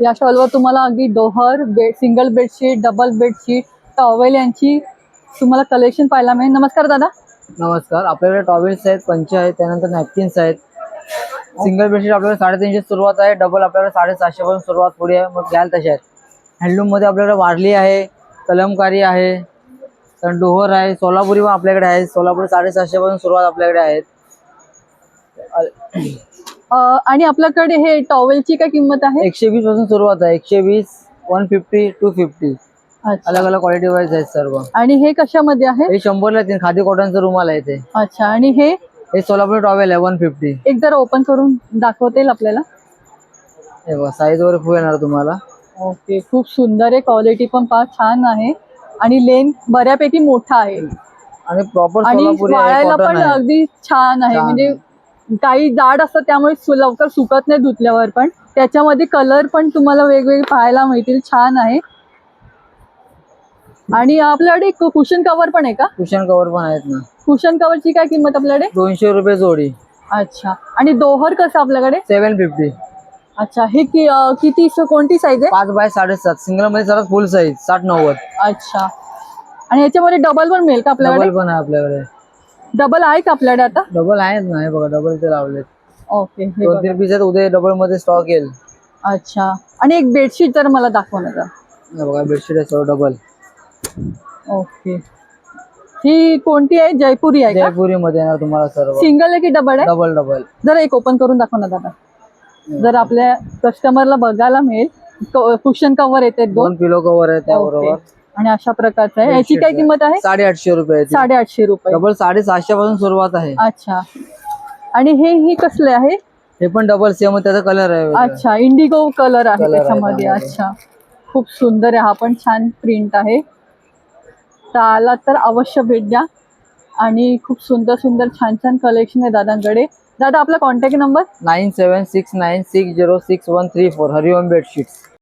या स्टॉलवर तुम्हाला अगदी डोहर single bedsheet, double bedsheet, towel यांची तुम्हाला कलेक्शन पाहायला मिळेल. नमस्कार दादा. नमस्कार. आपल्याकडे टॉवेल्स आहेत, पंच आहेत, त्यानंतर नॅपकिन्स आहेत. सिंगल बेडशीट आपल्याकडे 350 सुरुवात आहे. डबल आपल्याकडे 750 पासून सुरुवात पुढे आहे. मग घ्याल तशा आहेत. हँडलूममध्ये आपल्याकडे वारली आहे, कलमकारी आहे, तर डोहर आहे, सोलापुरी पण आपल्याकडे आहे. सोलापुरी 750 पासून सुरुवात आपल्याकडे आहेत. आणि आपल्याकडे हे टॉवेलची काय किंमत आहे? 120 पासून सुरुवात आहे. 120, 150, 250 अलग अलग क्वालिटी वाईज आहेत सर्व. आणि हे कशामध्ये आहे? हे 100ला 3 खादी कॉटनचं रुमाल आहे ते. अच्छा. आणि हे सोलापुरी टॉवेल आहे 150. एक जरा ओपन करून दाखवता येईल आपल्याला? हे बघा साईज वर खूप येणार तुम्हाला. ओके. खूप सुंदर आहे. क्वालिटी पण फार छान आहे आणि लेंथ बऱ्यापैकी मोठा आहे आणि प्रॉपर आणि सोलापुरी वाळायला पण अगदी छान आहे. म्हणजे काही जाड असतं त्यामुळे लवकर सुकत नाही धुतल्यावर. पण त्याच्यामध्ये कलर पण तुम्हाला वेगवेगळे पाहायला मिळतील. छान आहे. आणि आपल्याकडे एक कुशन कव्हर पण आहे का? कुशन कव्हर पण आहेत ना. कुशन कव्हरची काय किंमत आपल्याकडे? 200 रुपये जोडी. अच्छा. आणि दोहर कसं आपल्याकडे? 750. अच्छा. हे किती कोणती साईज आहे? 5 बाय 7.5. सिंगल मध्ये सर्वात फुल साईज 60-90. अच्छा. आणि याच्यामध्ये डबल पण मिळेल का आपल्याकडे? डबल पण आहे आपल्याकडे. डबल आहे का आपल्याकडे आता? डबल आहेत ना. हे बघा डबल ते लावलेत. ओके. 2-3 पीस आहेत. उद्या डबल मध्ये स्टॉक येईल. अच्छा. आणि एक बेडशीट जर मला दाखवा ना. हे बघा बेडशीट आहे सर्व डबल. ओके. ही कोणती आहे? जयपुरी आहे का? जयपुरी मध्ये येणार तुम्हाला सर्व. सिंगल आहे की डबल आहे? Double double. जरा एक ओपन करून दाखवा ना दादा. जर आपल्या कस्टमरला बघायला मिळेल. कुशन कव्हर येते 2 पिलो कव्हर आहे त्याबरोबर. आणि अशा प्रकारचं आहे. याची काय किंमत आहे? 850 रुपये. 850 रुपये. डबल 750 पासून सुरुवात आहे. अच्छा. आणि हे कसले आहे? हे पण डबल सेम त्याचा कलर आहे. अच्छा. इंडिगो कलर आहे त्याच्यामध्ये. अच्छा. खूप सुंदर आहे. हा पण छान प्रिंट आहे. तर आला तर अवश्य भेट द्या. आणि खूप सुंदर सुंदर छान छान कलेक्शन आहे दादांकडे. दादा आपला कॉन्टॅक्ट नंबर? 9769606134. हरिओम बेडशीट्स.